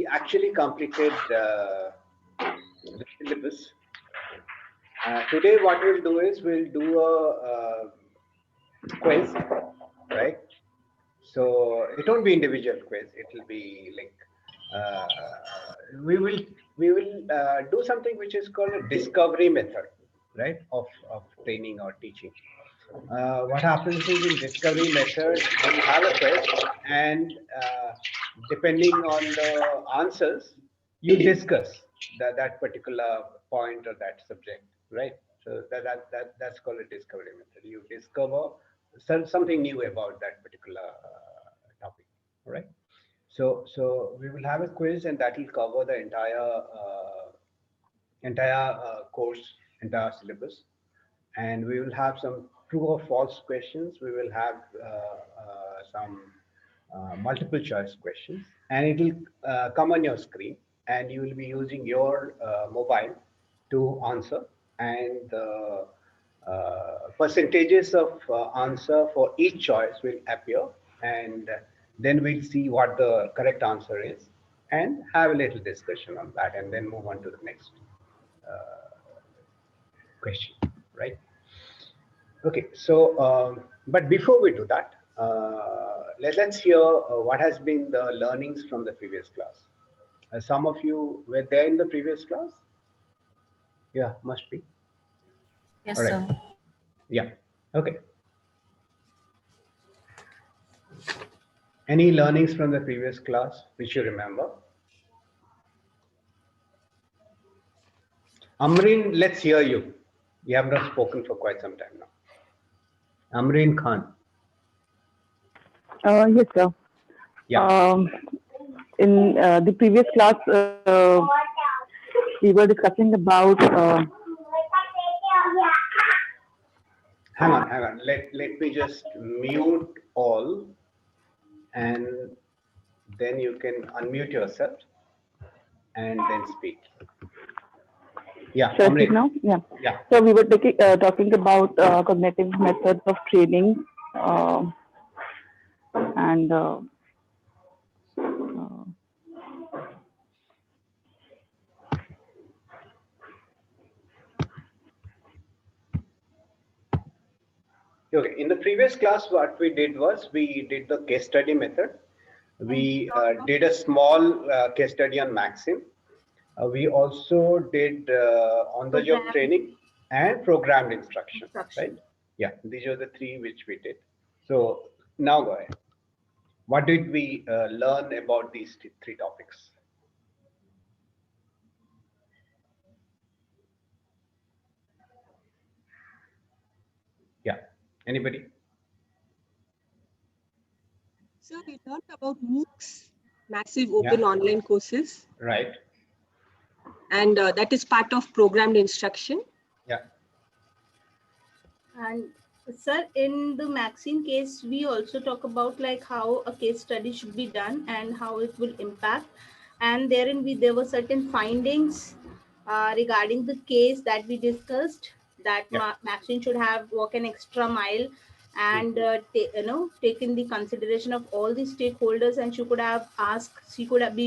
actually completed the syllabus. Today, what we'll do is we'll do a quiz, right? So it won't be individual quiz. It will be like uh, we will do something which is called a discovery method, right? Of training or teaching. What happens is in discovery method, we'll have a quiz, and depending on the answers, you discuss that particular point or that subject, right? So that's called a discovery method. You discover something new about that particular topic, all right? So we will have a quiz, and that will cover the entire course, entire syllabus, and we will have some true or false questions. We will have some multiple choice questions, and it will come on your screen, and you will be using your mobile to answer, and the percentages of answer for each choice will appear, and then we'll see what the correct answer is and have a little discussion on that, and then move on to the next question, right? Okay, so but before we do that, let's hear what has been the learnings from the previous class. Some of you were there in the previous class. Yeah, must be. All Yes, right. sir. Yeah. Okay. Any learnings from the previous class which you remember? Amreen, let's hear you. You have not spoken for quite some time now. Amreen Khan. Yes, sir. Yeah. In the previous class, we were discussing about. Hang on, hang on. Let me just mute all, and then you can unmute yourself and then speak. Yeah, Shall I speak Amreen. now? Yeah. Yeah. So we were talking about cognitive methods of training, and Okay. In the previous class, what we did was we did the case study method. We did a small case study on Maxim. We also did on-the-job training and programmed instruction, right? Yeah, these are the three which we did. So now go ahead. What did we learn about these three topics? Yeah, anybody? So we learned about MOOCs, massive Yeah. open online courses, Right. and that is part of programmed instruction. Yeah. And sir, in the Maxine case, we also talk about like how a case study should be done and how it will impact. And therein there were certain findings regarding the case that we discussed, that Yeah. Maxine should have walk an extra mile and taken the consideration of all the stakeholders, and she could have asked, she could have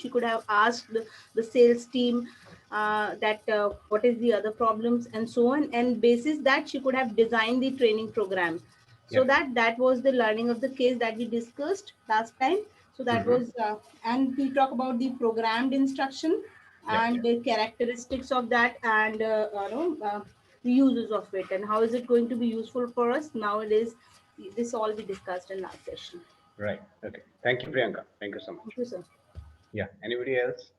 she could have asked the sales team that what is the other problems and so on, and basis that she could have designed the training program. So that was the learning of the case that we discussed last time. So that was and we talk about the programmed instruction and the characteristics of that, and the uses of it, and how is it going to be useful for us nowadays. This all we discussed in last session. Right. Okay. Thank you, Priyanka. Thank you so much. Thank you, sir. Yeah. Anybody else?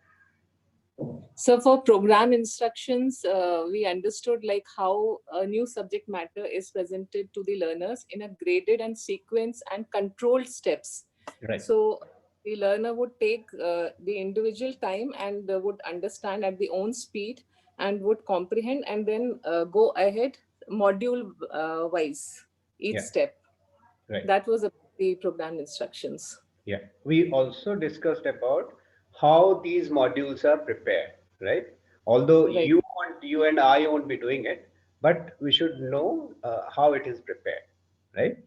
So for program instructions, we understood like how a new subject matter is presented to the learners in a graded and sequence and controlled steps. Right. So the learner would take the individual time and would understand at the own speed and would comprehend, and then go ahead module wise each step. Right. That was the program instructions. Yeah. We also discussed about how these modules are prepared, right? Although Right. you and I won't be doing it, but we should know how it is prepared, right?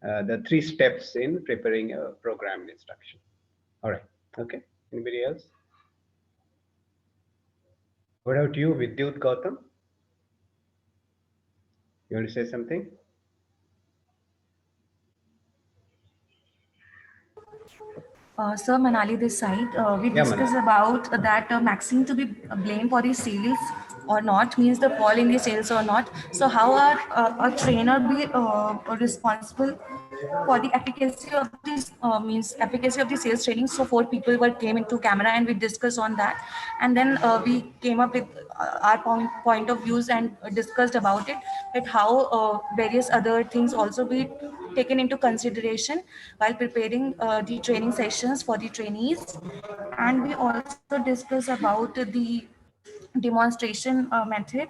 The three steps in preparing a programmed instruction. All right. Okay. Anybody else? What about you, Vidyut Gautam? You want to say something? Sir Manali, this side, we Yeah, discussed Manali. about that maximum to be blamed for the sales or not, means the fall in the sales or not. So how are a trainer be responsible for the efficacy of this means efficacy of the sales training? So four people were came into camera and we discussed on that, and then we came up with our point of views and discussed about it, that how various other things also be taken into consideration while preparing the training sessions for the trainees. And we also discuss about the demonstration method,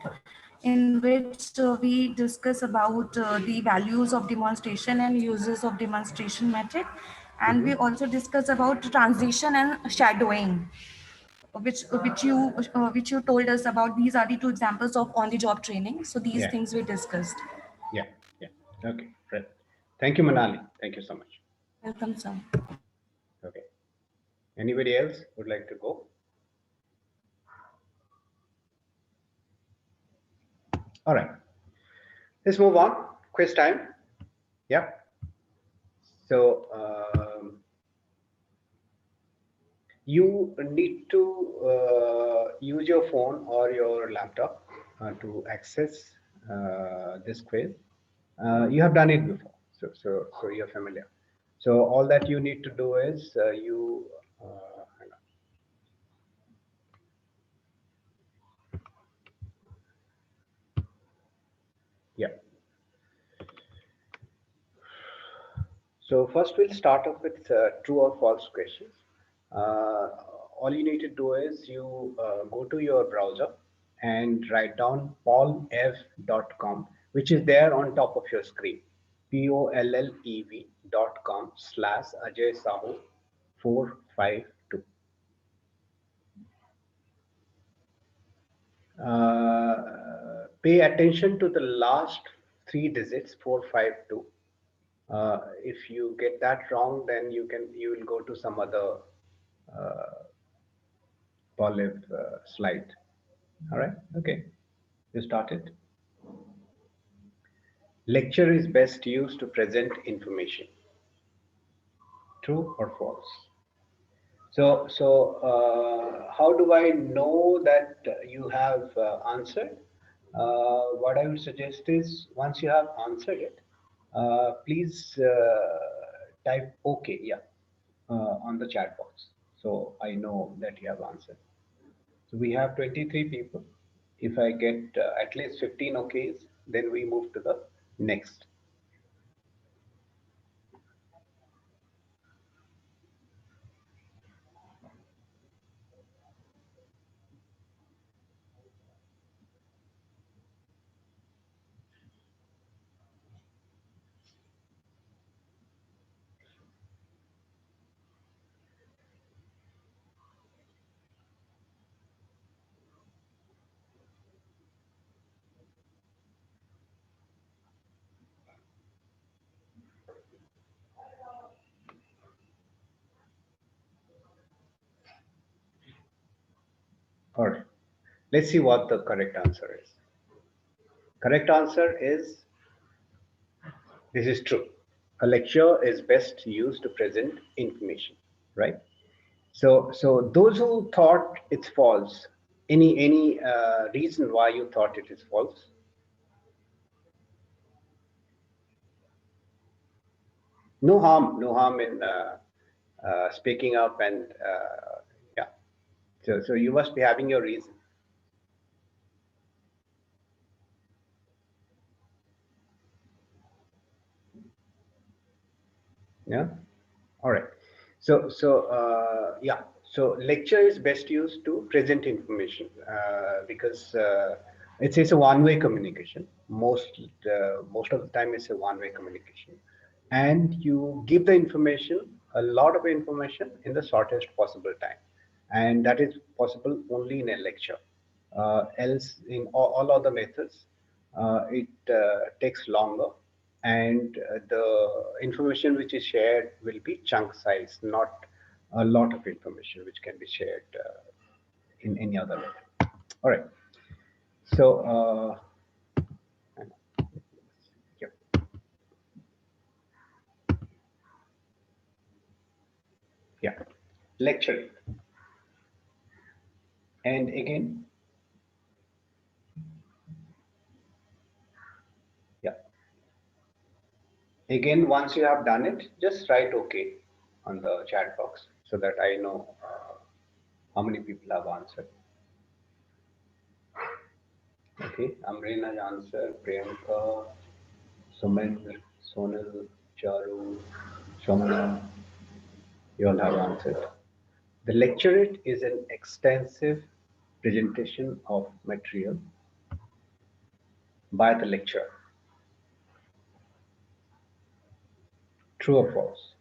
in which we discuss about the values of demonstration and uses of demonstration method. And we also discuss about transition and shadowing, which you told us about. These are the two examples of on the job training. So these Yeah. things we discussed. Yeah. Okay, right. Thank you, Manali. Thank you so much. Welcome, sir. Okay. Anybody else would like to go? All right. Let's move on. Quiz time. Yeah. So you need to use your phone or your laptop to access this quiz. You have done it before, so you're familiar. So all that you need to do is hang on. Yeah. So first we'll start off with true or false questions. Uh, all you need to do is you go to your browser and write down pollev.com, which is there on top of your screen. pollev.com/Ajay Sahu 452. Pay attention to the last three digits 452. If you get that wrong, then you will go to some other Pollev slide. All right. Okay. You started. Lecture is best used to present information. True or false? So how do I know that you have answered? What I would suggest is once you have answered it, please type OK, yeah, on the chat box. So I know that you have answered. So we have 23 people. If I get at least 15 OKs, then we move to the next. All right. Let's see what the correct answer is. Correct answer is this is true. A lecture is best used to present information, right? So those who thought it's false, any reason why you thought it is false? No harm in speaking up and yeah. So you must be having your reason. Yeah. All right. So yeah. So lecture is best used to present information because it's a one-way communication. Most of the time, it's a one-way communication, and you give the information, a lot of information, in the shortest possible time, and that is possible only in a lecture. Else, in all other methods, it takes longer, and the information which is shared will be chunk size, not a lot of information which can be shared in any other way. All right. So, yeah. Yeah. Lecturing. And again, yeah. Again, once you have done it, just write OK on the chat box so that I know how many people have answered. Okay, Amrina's answer, Priyanka, Sumendra, Sonal, Charu, Shomna, you all have answered. The lecturate is an extensive presentation of material by the lecturer. True or false?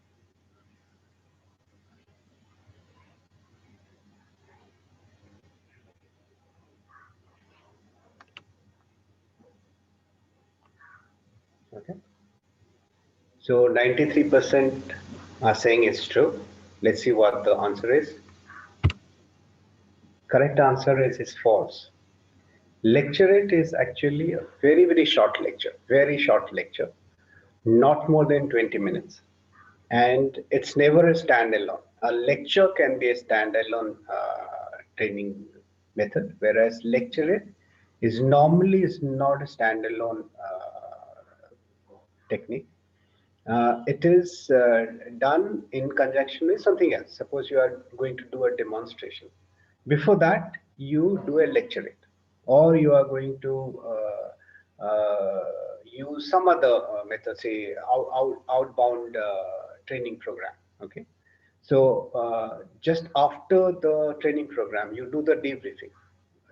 Okay. So 93% are saying it's true. Let's see what the answer is. Correct answer is false. Lecturate is actually a very, very short lecture, not more than 20 minutes. And it's never a standalone. A lecture can be a standalone training method, whereas lecturate is normally is not a standalone technique. It is done in conjunction with something else. Suppose you are going to do a demonstration. Before that, you do a lecturate, or you are going to use some other method, say outbound training program. Okay, so just after the training program, you do the debriefing.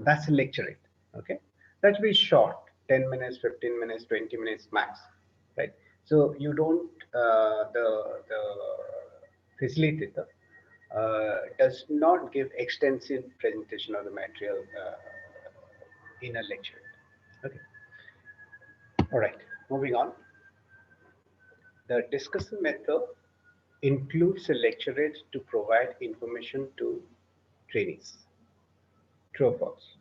That's a lecturate. Okay, that will be short, 10 minutes, 15 minutes, 20 minutes max, right? So you don't the facilitator does not give extensive presentation of the material in a lecture. Okay. All right. Moving on. The discussion method includes a lecturate to provide information to trainees. True or false?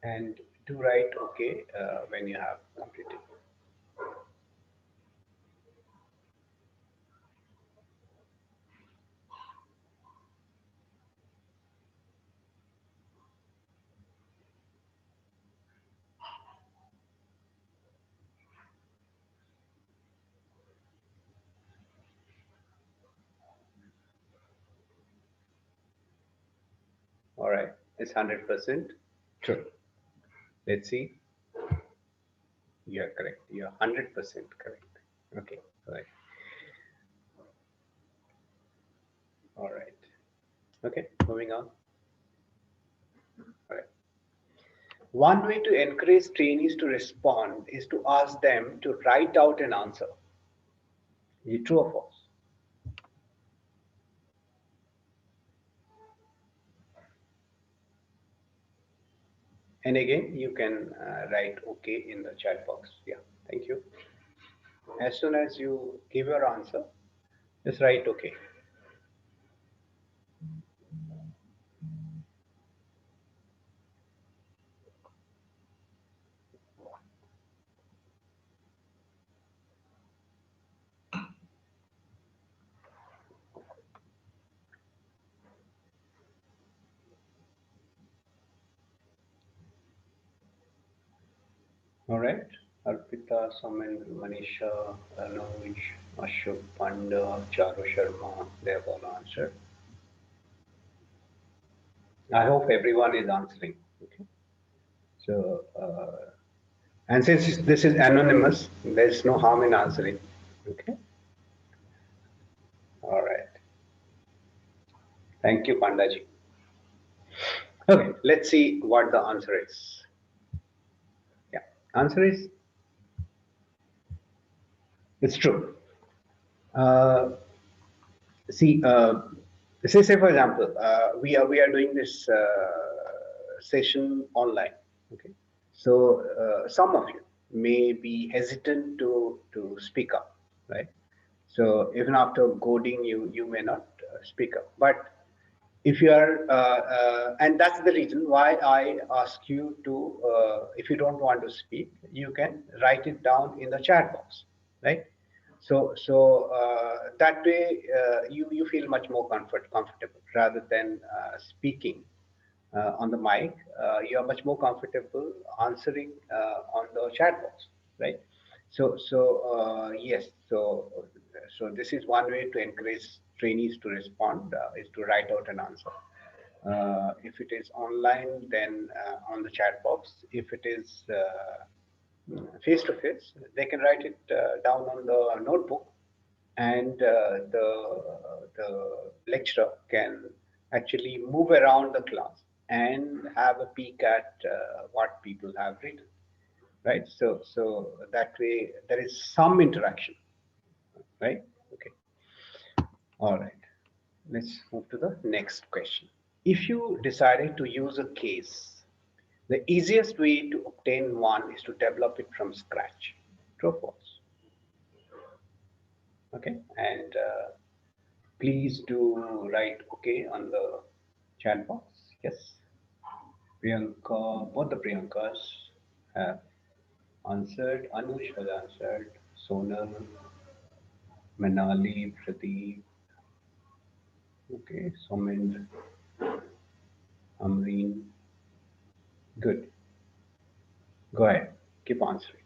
And do write OK when you have completed. All right, it's 100% true. Let's see. You're correct. You're 100% correct. Okay, all right. All right. Okay, moving on. All right. One way to encourage trainees to respond is to ask them to write out an answer. Is it true or false? And again, you can write OK in the chat box. Yeah, thank you. As soon as you give your answer, just write OK. All right. Arpita, Samendra, Manisha, Anuj, Ashok, Panda, Charu Sharma, they have all answered. I hope everyone is answering. Okay. So, and since this is anonymous, there's no harm in answering. Okay. All right. Thank you, Pandaji. Okay, let's see what the answer is. Yeah, answer is it's true. Uh, see, say for example, we are doing this session online. Okay, so some of you may be hesitant to speak up, right? So even after coding, you may not speak up. But if you are, and that's the reason why I ask you to, if you don't want to speak, you can write it down in the chat box, right? So that way you feel much more comfortable rather than speaking on the mic. You are much more comfortable answering on the chat box, right? So yes, so this is one way to encourage trainees to respond, is to write out an answer. If it is online, then on the chat box. If it is face to face, they can write it down on the notebook, and the lecturer can actually move around the class and have a peek at what people have written, right? So that way there is some interaction, right? Okay. All right. Let's move to the next question. If you decided to use a case, the easiest way to obtain one is to develop it from scratch. True or false? Okay. And please do write okay on the chat box. Yes. Priyanka, both the Priyankas have answered. Anush has answered. Sonal, Manali, Pradeep. Okay. Somind, Amreen. Good. Go ahead. Keep answering.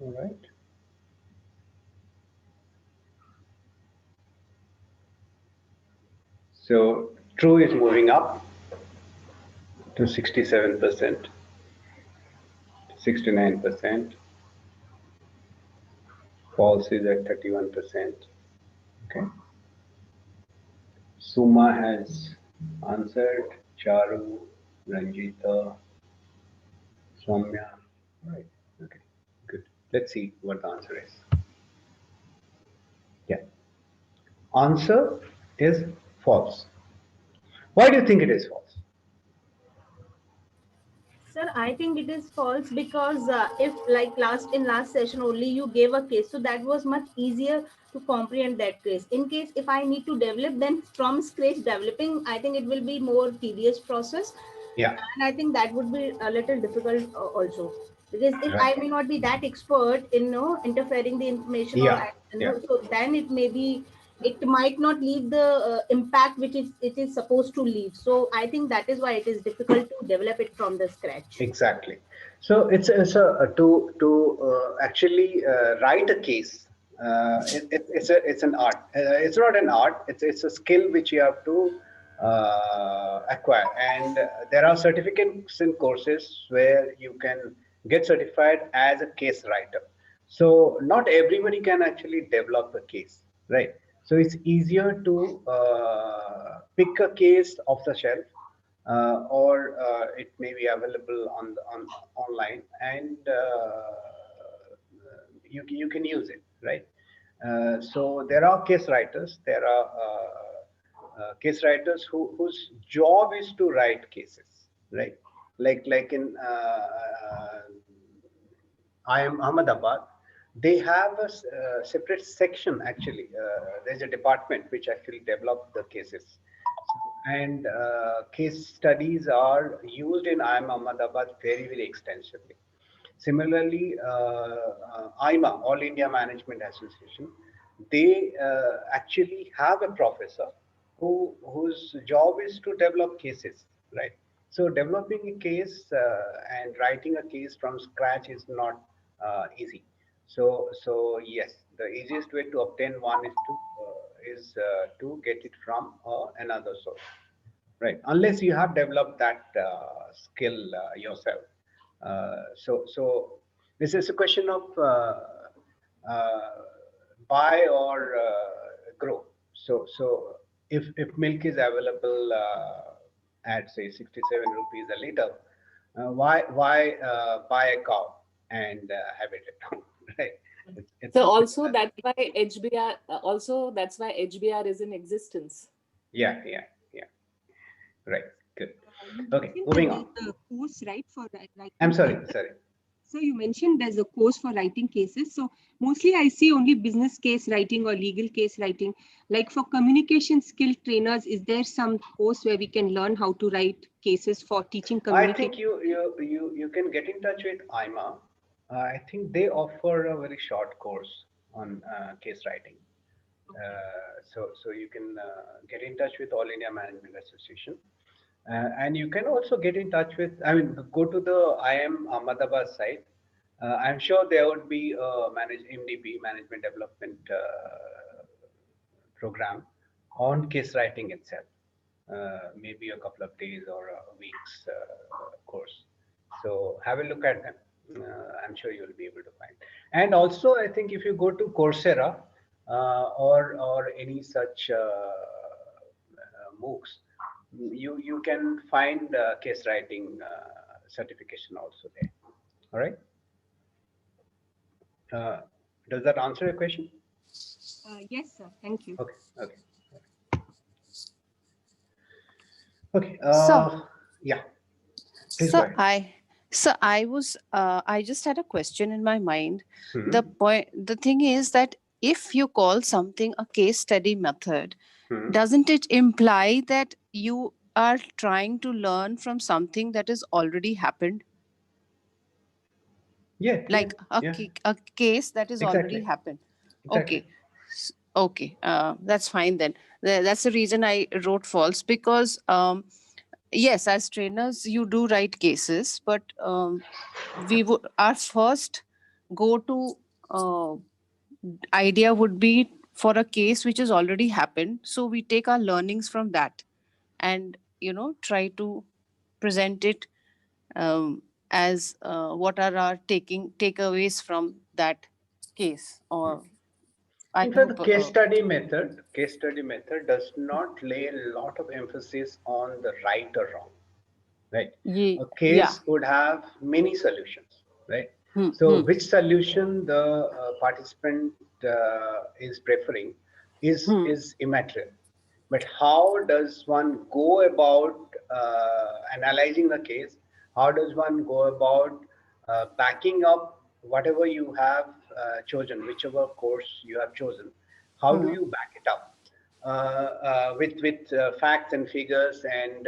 All right. So true is moving up to 67%, 69%. False is at 31%. Okay. Suma has answered. Charu, Ranjita, Soumya. Right. Okay. Good. Let's see what the answer is. Yeah. Answer is false. Why do you think it is false? Sir, I think it is false because if like last session only you gave a case, so that was much easier to comprehend that case. In case if I need to develop, then from scratch developing, I think it will be more tedious process, Yeah. and I think that would be a little difficult also, because if Right. I may not be that expert in interfering the information, or Yeah. Yeah. so then it may be, it might not leave the impact which it is supposed to leave. So I think that is why it is difficult to develop it from the scratch. Exactly. So it's a to actually write a case. It's an art. It's not an art. It's a skill which you have to acquire. And there are certificates and courses where you can get certified as a case writer. So not everybody can actually develop a case, right? So it's easier to pick a case off the shelf, or it may be available on online, and you can use it, right? So there are case writers. There are case writers whose job is to write cases, right? Like in I am Ahmedabad. They have a separate section actually. There's a department which actually develop the cases, and case studies are used in IIM Ahmedabad very extensively. Similarly, IMA, All India Management Association, they actually have a professor whose job is to develop cases, right? So developing a case and writing a case from scratch is not easy. So yes, the easiest way to obtain one is to get it from another source, right? Unless you have developed that skill yourself. So this is a question of uh, buy or grow. So if milk is available at say 67 rupees a liter, why buy a cow and have it at home, right? So also that's why HBR. Also that's why HBR is in existence. Yeah. Right. Good. You Okay. mentioned Moving that on. there's a course, right, for writing I'm sorry. cases. Sorry. So you mentioned there's a course for writing cases. So mostly I see only business case writing or legal case writing. Like for communication skill trainers, is there some course where we can learn how to write cases for teaching I communication? think you can get in touch with IMA. I think they offer a very short course on case writing. So you can get in touch with All India Management Association, and you can also get in touch with. I mean, go to the IM Ahmedabad site. I'm sure there would be a MDP, Management Development program on case writing itself. Maybe a couple of days or a week's course. So have a look at them. I'm sure you'll be able to find. And also, I think if you go to Coursera or any such MOOCs, you can find case writing certification also there. All right. Does that answer your question? Yes, sir. Thank you. Okay. Okay. Yeah. Please go So ahead. I just had a question in my mind. Mhm. The thing is that if you call something a case study method, Mhm. doesn't it imply that you are trying to learn from something that has already happened? Yeah. Like a case that has already Exactly. happened. Exactly. Okay. Okay, that's fine then. That's the reason I wrote false, because yes, as trainers you do write cases, but we would, our first go to idea would be for a case which has already happened, so we take our learnings from that and try to present it as what are our takeaways from that case. Or I In fact, the hope case study method does not lay a lot of emphasis on the right or wrong, right? A yeah. case would have many solutions, right? Hmm, So hmm, which solution the participant is preferring hmm, is immaterial. But how does one go about analyzing the case? How does one go about backing up whatever you have chosen, whichever course you have chosen? How do hmm. you back it up with facts and figures and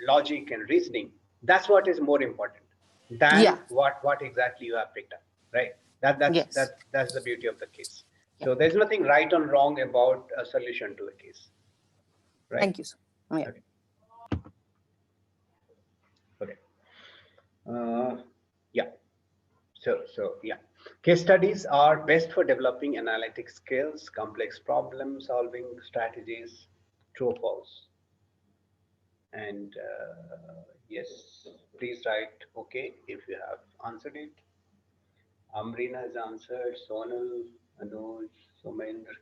logic and reasoning? That's what is more important than Yeah. what exactly you have picked up, right? Yes. That's the beauty of the case. Yeah. So there's nothing right or wrong about a solution to a case, right? Thank you, sir. Yeah. Okay. Okay. Uh, yeah. So yeah, case studies are best for developing analytic skills, complex problem solving strategies. True or false? And yes, please write okay if you have answered it. Amrina has answered. Sonal, Anuj, Somendra,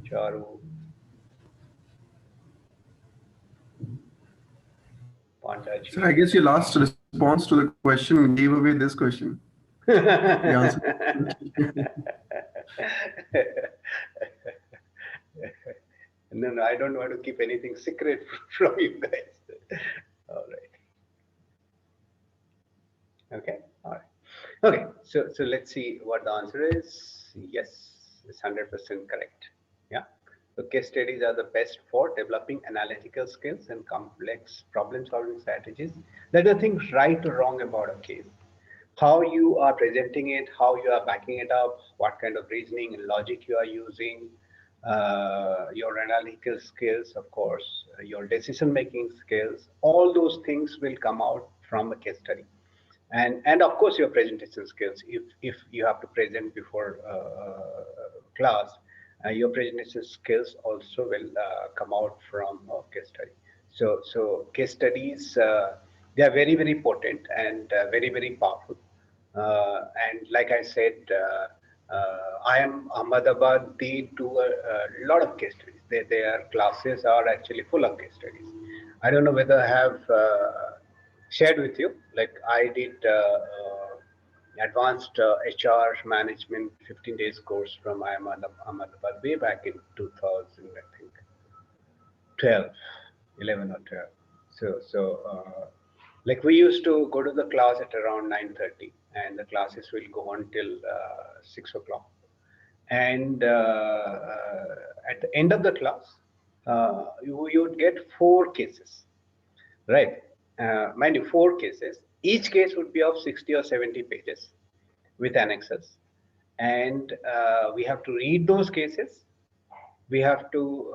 Charu, Sir, Pantaji. I guess your last response to the question gave away this question. The answer. No, I don't want to keep anything secret from you guys. All right. Okay. All right. Okay. So let's see what the answer is. Yes, it's 100% correct. Yeah. So case studies are the best for developing analytical skills and complex problem-solving strategies. There's nothing right or wrong about a case. How you are presenting it, how you are backing it up, what kind of reasoning and logic you are using, your analytical skills, of course, your decision-making skills, all those things will come out from a case study. And of course your presentation skills, if you have to present before class, your presentation skills also will come out from a case study. So case studies, they are very very potent and very powerful, and like I said, I am Ahmedabad, they do a lot of case studies. Their classes are actually full of case studies. I don't know whether I have shared with you. Like I did advanced HR management 15 days course from Ahmedabad way back in 2000, I think 12, 11 or 12. Like we used to go to the class at around 9:30, and the classes will go on till 6 o'clock. And at the end of the class, you would get 4 cases, right? Mind you, 4 cases. Each case would be of 60 or 70 pages with annexes. And we have to read those cases. We have to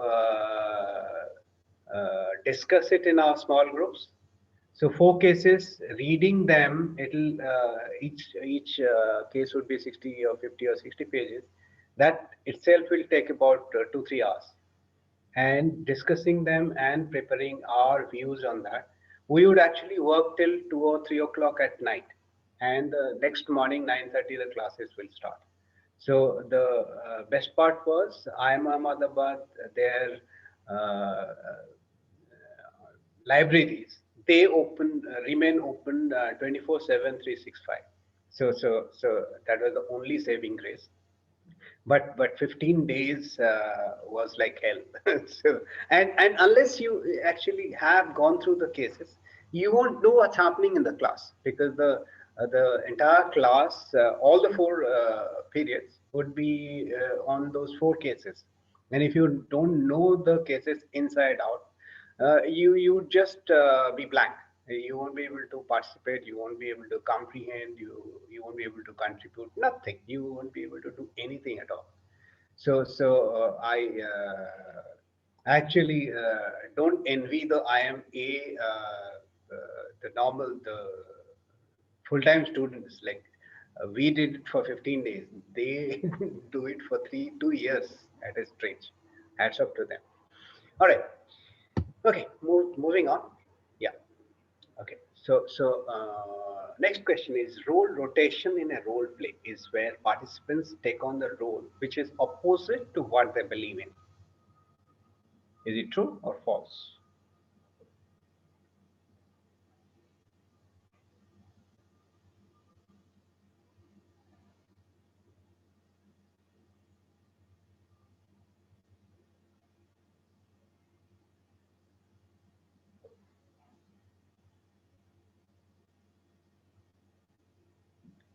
discuss it in our small groups. So 4 cases, reading them, it'll each case would be 60 or 50 or 60 pages. That itself will take about 2-3 hours, and discussing them and preparing our views on that. We would actually work till 2 or 3 o'clock at night, and the next morning 9:30 the classes will start. So the best part was IIM Ahmedabad, their libraries, they remain open 24/7, 365. So that was the only saving grace. But 15 days was like hell. So and unless you actually have gone through the cases, you won't know what's happening in the class, because the entire class, all the 4 periods would be on those 4 cases. And if you don't know the cases inside out, you would just be blank. You won't be able to participate. You won't be able to comprehend. You won't be able to contribute. Nothing. You won't be able to do anything at all. So I actually don't envy the IMA, the normal, the full-time students. Like we did it for 15 days. They do it for 2 years at a stretch. Hats off to them. All right. Okay. Moving on. Yeah. Okay. So next question is, role rotation in a role play is where participants take on the role which is opposite to what they believe in. Is it true or false?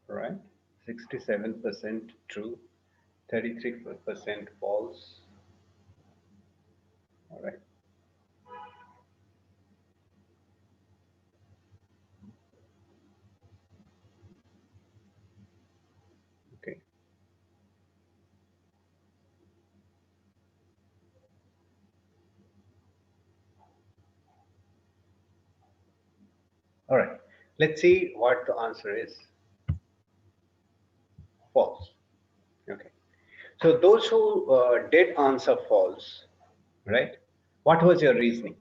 All right. 67% true, 33% false. All right. Okay. All right. Let's see what the answer is. False. Okay. So those who did answer false, right? What was your reasoning?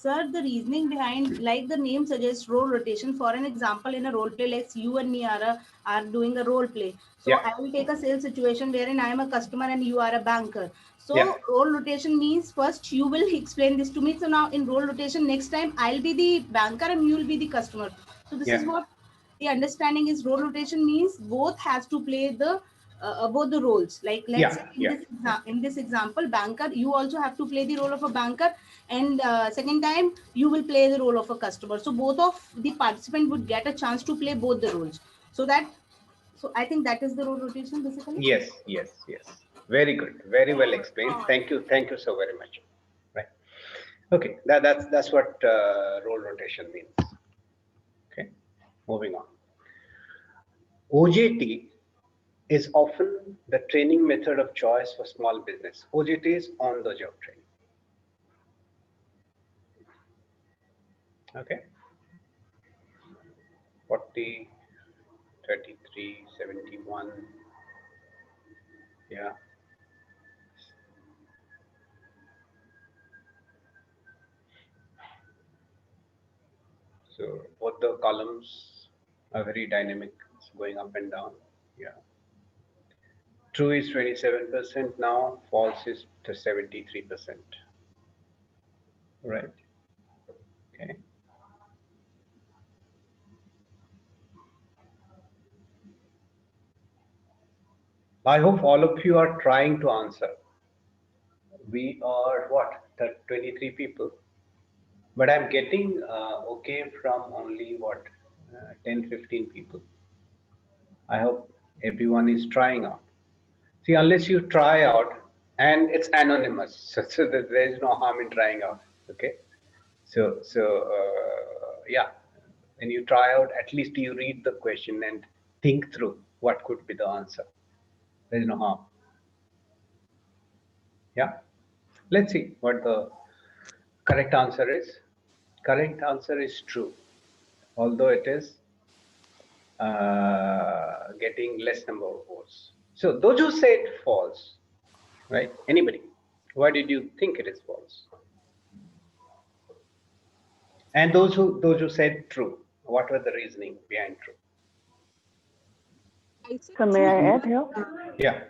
Sir, the reasoning behind, like the name suggests, role rotation. For an example, in a role play, like you and me are doing a role play. So Yeah. I will take a sales situation wherein I am a customer and you are a banker. So Yeah. role rotation means first you will explain this to me. So now in role rotation, next time I'll be the banker and you will be the customer. So this is Yeah. what the understanding is. Role rotation means both has to play the both the roles. Like let's Yeah. say Yeah. in this example, banker, you also have to play the role of a banker, and second time you will play the role of a customer. So both of the participant would get a chance to play both the roles. So I think that is the role rotation basically. Yes. Yes. Yes. Very good. Very well explained. Thank you. Thank you so very much. Right. Okay. That's what role rotation means. Okay. Moving on. OJT is often the training method of choice for small business. OJT is on the job training. Okay. 40, 33, 71. Yeah. So both the columns are very dynamic. It's going up and down. Yeah. True is 27% now, false is to 73%. Right. Okay. I hope all of you are trying to answer. We are what, 23 people, but I'm getting okay from only what, 10, 15 people. I hope everyone is trying out. See, unless you try out, and it's anonymous, so there is no harm in trying out. Okay, yeah, when you try out, at least you read the question and think through what could be the answer. There is no harm. Yeah, let's see what the correct answer is. Correct answer is true, although it is getting less number of votes. So those who said false, right? Anybody? Why did you think it is false? And those who said true, what were the reasoning behind true? I said So may true. I add here? Yeah,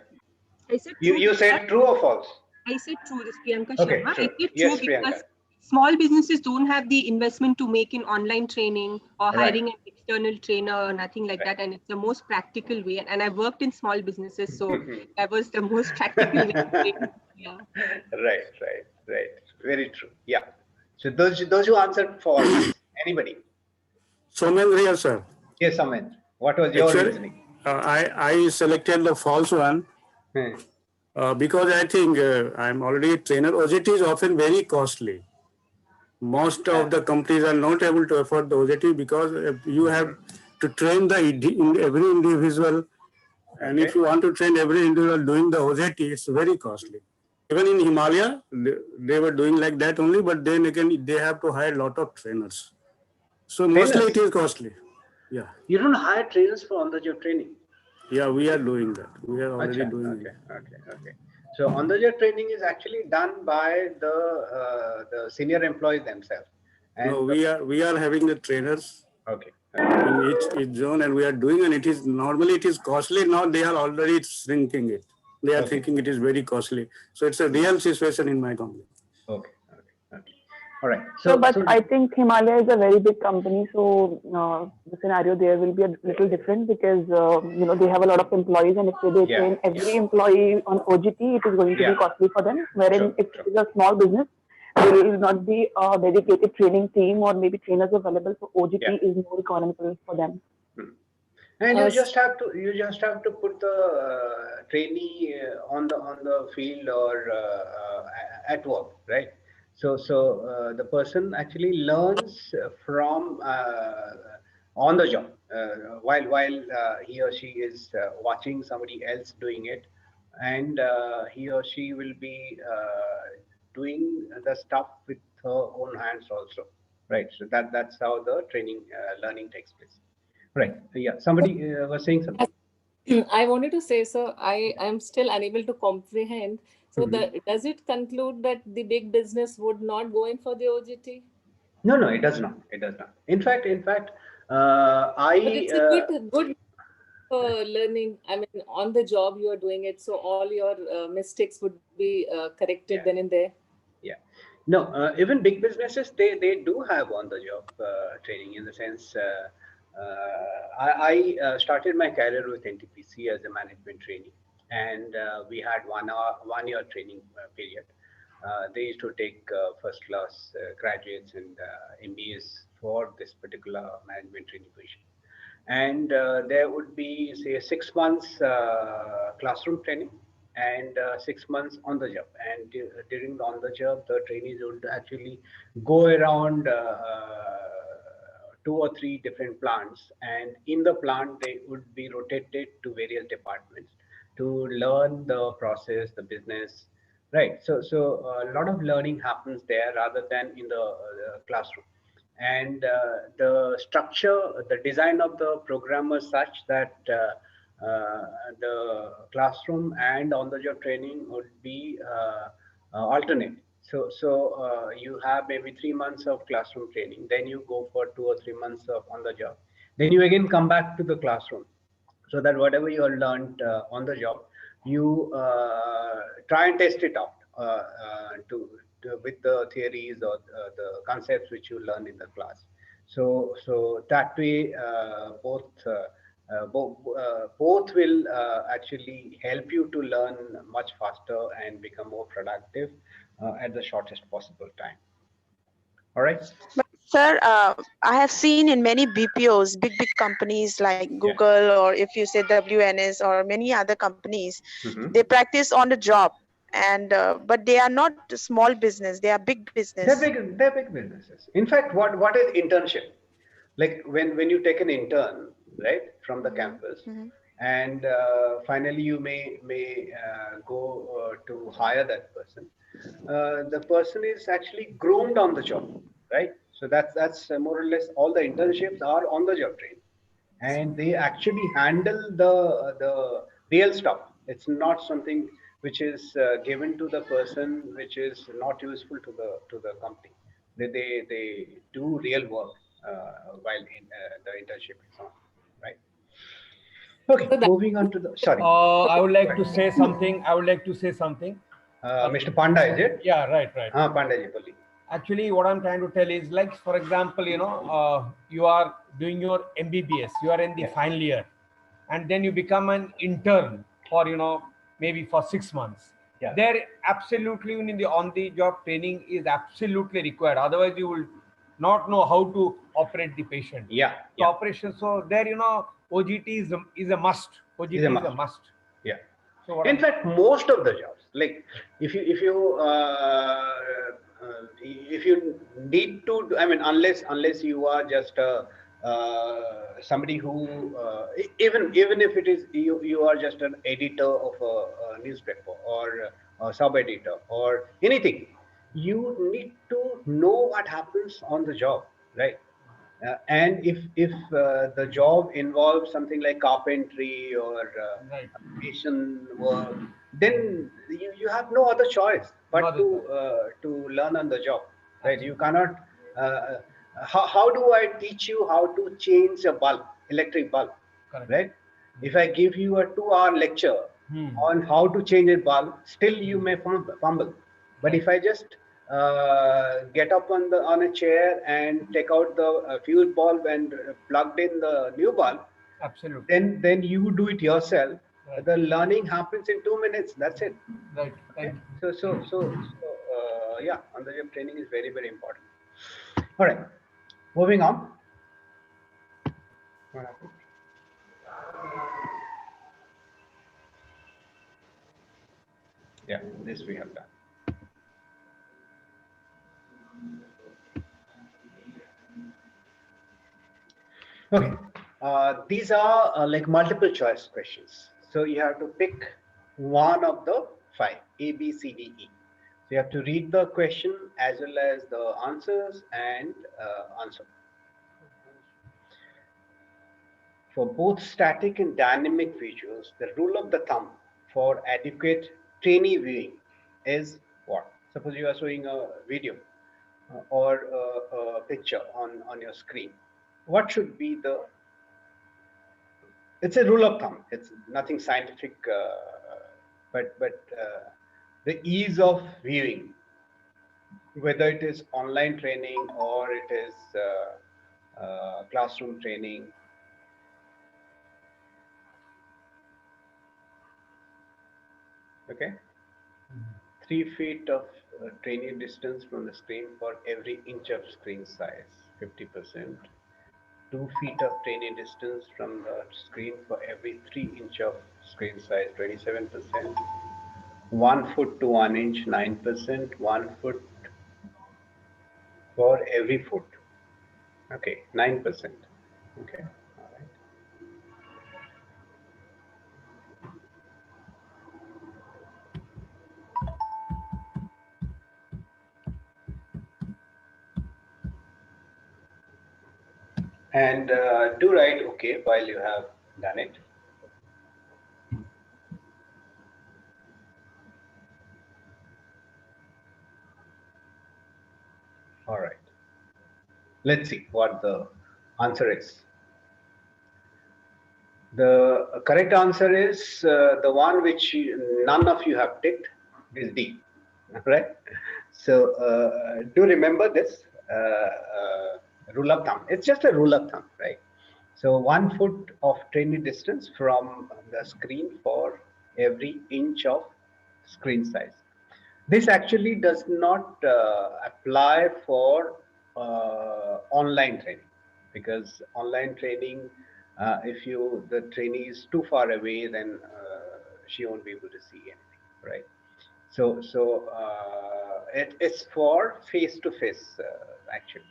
I said you true you because said true or false? I said true. This Priyanka Okay, Sharma. I true. said true Yes, Priyanka. because small businesses don't have the investment to make in online training or Right. hiring an external trainer or nothing like that. And it's the most practical way. And I've worked in small businesses, so that was the most practical way. Yeah. Right. Very true. Yeah. So those who answered false, anybody? Somen here, sir. Yes, Amit. What was your Actually, reasoning? I selected the false one Hmm. because I think I'm already a trainer. OJT is often very costly. Most of the companies are not able to afford the OJT because you have to train every individual, and if Okay. you want to train every individual doing the OJT, it's very costly. Even in Himalaya, they were doing like that only, but then again, they have to hire a lot of trainers. So mostly it Trainers. is costly. Yeah. You don't hire trainers for on-the-job training. Yeah, we are doing that. We are already Acha, doing okay, it. okay. So on-the-job training is actually done by the senior employees themselves. No, And we are having the trainers okay. in each zone, and we are doing, and it is normally it is costly. Now they are already shrinking it. They are Okay. thinking it is very costly. So it's a real situation in my company. Okay. All right. So, but I think Himalaya is a very big company, so the scenario there will be a little different because they have a lot of employees, and if they Yeah, train every employee on OGT, it is going to Yeah. be costly for them. Wherein True, if true. it is a small business, there will not be a dedicated training team or maybe trainers available. So OGT Yeah. is more economical for them. And you Uh, just have to put the trainee on the field or at work, right? So the person actually learns from on the job while he or she is watching somebody else doing it, and he or she will be doing the stuff with her own hands also, right? So that's how the training learning takes place. Right. Yeah. Somebody was saying something. I wanted to say, so I am still unable to comprehend. So does it conclude that the big business would not go in for the OGT? No, it does not. It does not. In fact, But I it's a good learning. I mean, on the job you are doing it, so all your mistakes would be corrected yeah, then and there. yeah. No, even big businesses they do have on the job training in the sense. I started my career with NTPC as a management trainee, and we had 1 year training period. They used to take first class graduates and MBAs for this particular management training position. And there would be say 6 months classroom training and 6 months on the job, and during the on the job the trainees would actually go around 2 or 3 different plants, and in the plant they would be rotated to various departments to learn the process, the business, right? So a lot of learning happens there rather than in the classroom. And the structure, the design of the program was such that the classroom and on the job training would be alternate. So you have maybe 3 months of classroom training, then you go for 2 or 3 months of on the job, then you again come back to the classroom, so that whatever you have learned on the job, you try and test it out with the theories or the concepts which you learn in the class. So that way, both Both will actually help you to learn much faster and become more productive at the shortest possible time. All right. But sir, I have seen in many BPOs, big companies like Yeah. Google, or if you say WNS or many other companies, Mhm. they practice on the job, and but they are not small business; they are big They're business. big. They're big businesses. In fact, what is internship? Like when you take an intern, right, from the Hmm. campus, Hmm. and finally you may go to hire that person. The person is actually groomed on the job, right? So that's more or less all the internships are on the job training, and they actually handle the real stuff. It's not something which is given to the person which is not useful to the company. They do real work while in the internship is on, right? Okay, So that, moving on to the sorry. I would like to Go say something. I would like to say something. Mr. Panda, is it? Yeah, right. Panda ji, boli. Actually, what I'm trying to tell is, like, for example, you are doing your MBBS, you are in the Yeah. final year, and then you become an intern for, maybe for 6 months. Yeah. There, absolutely, in the on-the-job training is absolutely required. Otherwise, you will not know how to operate the patient. Yeah, So yeah. operation. So there, OGT is a must. Is a OGT is a must. must. Yeah. So what In I'm fact, most of the jobs, like if you need to, I mean, unless you are just somebody who even if it is you are just an editor of a newspaper or a sub editor or anything, you need to know what happens on the job, right? And if the job involves something like carpentry or right. automation work, then you have no other choice No but other choice. to learn on the job, right? You Absolutely. cannot. How do I teach you how to change a bulb, electric bulb, Correct. right? If I give you a 2 hour lecture Hmm. on how to change a bulb, still you may fumble. But Right. if I just get up on a chair and take out the fuse bulb and plugged in the new bulb, Absolutely. then you do it yourself. Right. The learning happens in 2 minutes. That's it. Right. Okay. Yeah, on the job training is very, very important. All right, moving on. What happened? Yeah, this we have done. Okay, these are like multiple choice questions. So you have to pick one of the 5, A, B, C, D, E. So you have to read the question as well as the answers and answer. For both static and dynamic visuals, the rule of the thumb for adequate trainee viewing is what? Suppose you are showing a video or a picture on your screen. What should be the, it's a rule of thumb. It's nothing scientific, but the ease of viewing, whether it is online training or it is classroom training. Okay. 3 feet of training distance from the screen for every inch of screen size, 50%. 2 feet of training distance from the screen for every 3 inch of screen size, 27%. 1 foot to 1 inch, 9%. 1 foot for every foot. Okay, 9%. Okay, all right. And do write okay while you have done it. All right. Let's see what the answer is. The correct answer is the one which none of you have ticked is D, right? So do remember this rule of thumb. It's just a rule of thumb, right? So 1 foot of training distance from the screen for every inch of screen size. This actually does not apply for online training, because online training, if the trainee is too far away, then she won't be able to see anything, right? So it's for face-to-face actually,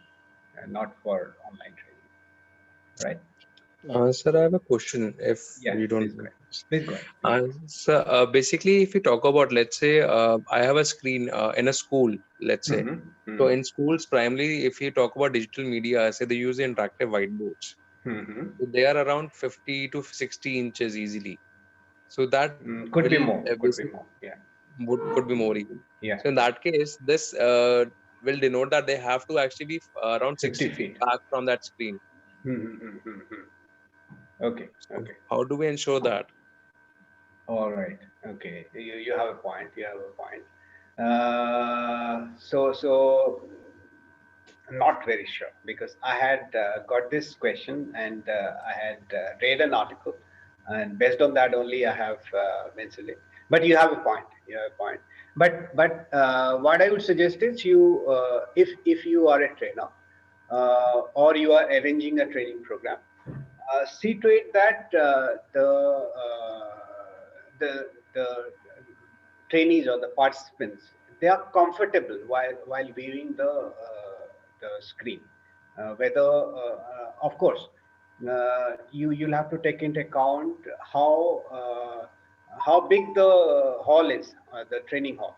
not for online training, right? Sir, I have a question if Yeah, you don't please go mind. ahead. Please go ahead. Please go ahead. Sir, basically, if you talk about, let's say, I have a screen in a school, let's say. So in schools, primarily, if you talk about digital media, say they use the interactive whiteboards. So they are around 50 to 60 inches easily. So that Could be will more. Could be more. Yeah. could be more even. Yeah. So in that case, this will denote that they have to actually be around 50 60 feet feet. back from that screen. Okay. So Okay. how do we ensure that? All right. Okay. You have a point. You have a point. So not very sure, because I had got this question, and I had read an article, and based on that only I have mentioned it. But you have a point. You have a point. But what I would suggest is, you if you are a trainer, or you are arranging a training program, see to it that the trainees or the participants, they are comfortable while viewing the screen. Whether of course, you'll have to take into account how big the hall is, the training hall,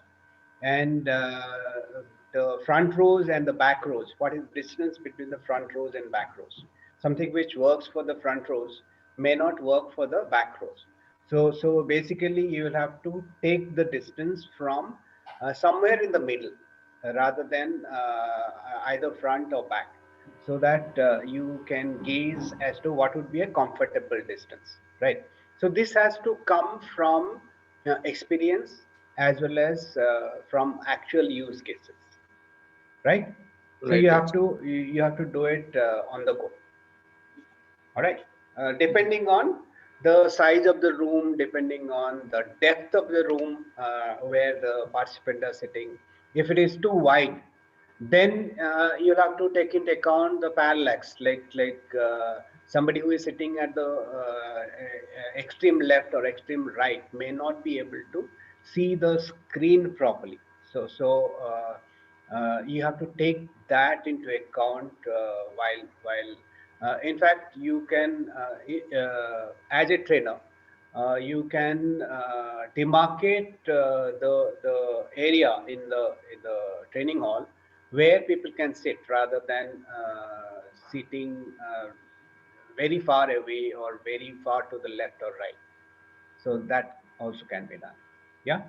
and the front rows and the back rows. What is the distance between the front rows and back rows? Something which works for the front rows may not work for the back rows. So basically, you will have to take the distance from somewhere in the middle, rather than either front or back, so that you can gaze as to what would be a comfortable distance, right? So this has to come from experience, as well as from actual use cases, right? So Right, right. you have to do it on the go. All right. Depending on the size of the room, depending on the depth of the room where the participant are sitting. If it is too wide, then you'll have to take into account the parallax, like somebody who is sitting at the extreme left or extreme right may not be able to see the screen properly. So you have to take that into account while in fact, you can, as a trainer, you can demarcate the area in the training hall where people can sit, rather than sitting very far away or very far to the left or right. So that also can be done. Yeah.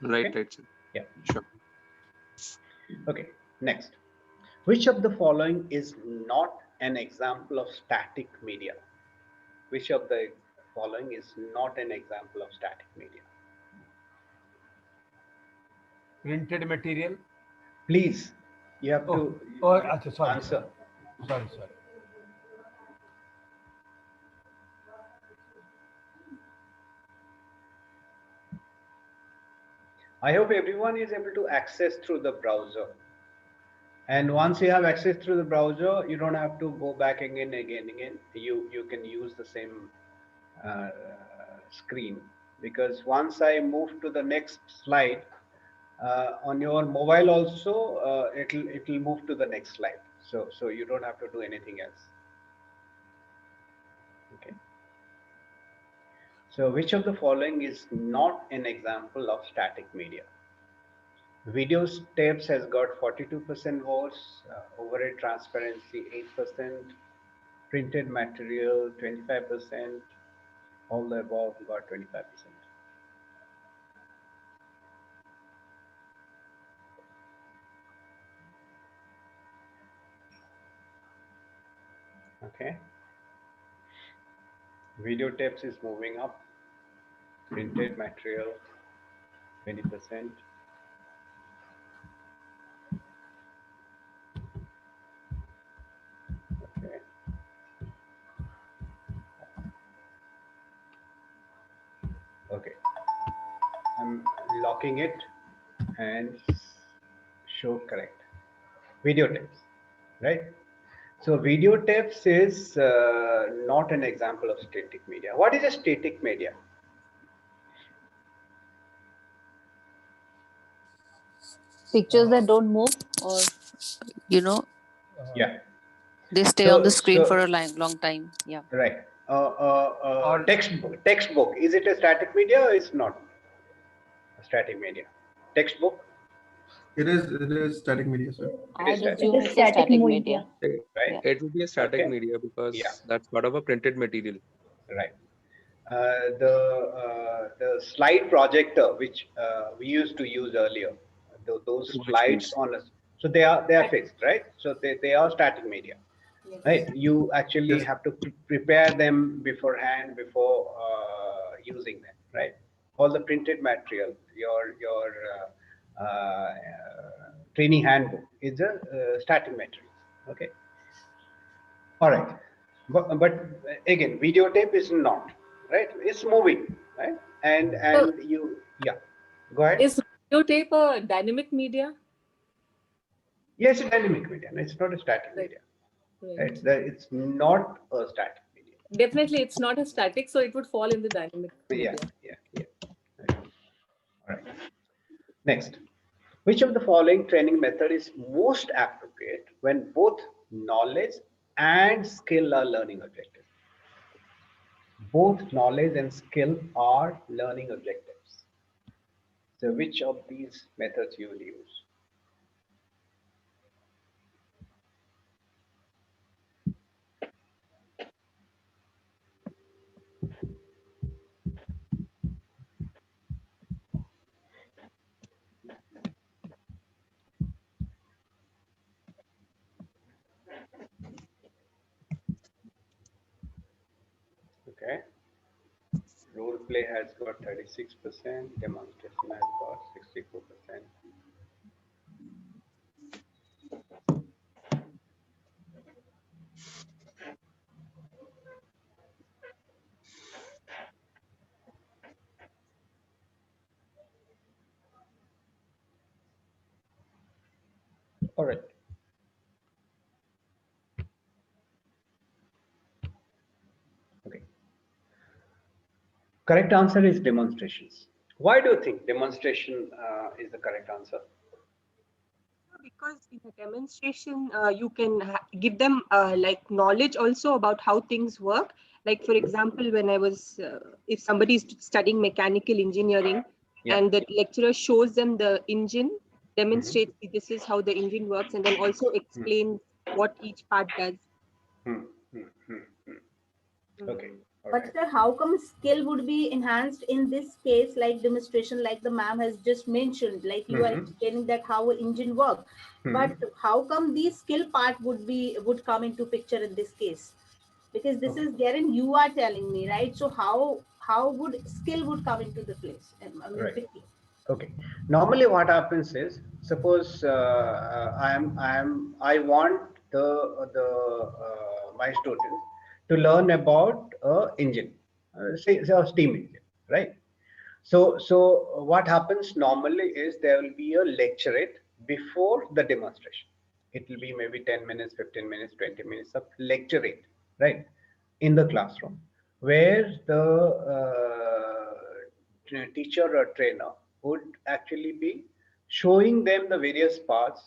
Right, Okay. right, sir. Yeah. Sure. Okay. Next. Which of the following is not an example of static media? Which of the following is not an example of static media? Printed material. Please, you have to Achha, sorry. answer. Sorry. I hope everyone is able to access through the browser. And once you have access through the browser, you don't have to go back again. You can use the same uh, screen, because once I move to the next slide, on your mobile also, it'll move to the next slide. So you don't have to do anything else. Okay. So which of the following is not an example of static media? Video tapes has got 42% votes, overhead transparency 8%, printed material 25%, all the above got 25%. Okay. Video tapes is moving up, printed material 20%. Okay. locking it and show correct. Video tips, right? So video tips is not an example of static media. What is a static media? Pictures that don't move, or you know, Yeah. they stay on the So, screen for a long time. Yeah. right. Or Textbook. Textbook. Is it a static media or it's not a static media? Textbook. It is static media, sir. It is I'd static. It assume is it's a static static media. media. Right. Yeah. It would be a static Okay. media Yeah. because that's part of a printed material. Right. The slide projector which we used to use earlier, those slides OHPs. on us. So they are fixed, right? So they are static media, right? You actually Yes. have to prepare them beforehand before using them, right? All the printed material, your training handbook is a static material. Okay. All right. But again, videotape is not, right? It's moving, right? So And you, yeah. Go ahead. is videotape a dynamic media? Yes, it's dynamic media. No, it's not a static Right. media. Right. It's not a static media. Definitely, it's not a static, so it would fall in the dynamic Yeah, media. yeah. Okay. All right. Next, which of the following training method is most appropriate when both knowledge and skill are learning objectives? Both knowledge and skill are learning objectives. So which of these methods you will use? Okay. Role play has got 36%, demonstration has got 64%. All right. Okay. Correct answer is demonstrations. Why do you think demonstration is the correct answer? Because in a demonstration, you can give them like knowledge also about how things work. Like for example, when I was, if somebody is studying mechanical engineering, Yeah. and the lecturer shows them the engine, Mhm. demonstrates this is how the engine works, and then also explains what each part does. Hmm, hmm, hmm, hmm. Okay. All But right. sir, how come skill would be enhanced in this case, like demonstration, like the ma'am has just mentioned, like you are Mhm. explaining that how an engine work. But Mhm. how come the skill part would come into picture in this case? Because this Okay. is therein you are telling me, right? So how would skill would come into the place? I mean, Right. picture. Okay. Normally, what happens is, suppose I want my students to learn about engine, say a steam engine, right? So what happens normally is there will be a lecturate before the demonstration. It will be maybe 10 minutes, 15 minutes, 20 minutes of lecturate, right, in the classroom, where the teacher or trainer would actually be showing them the various parts.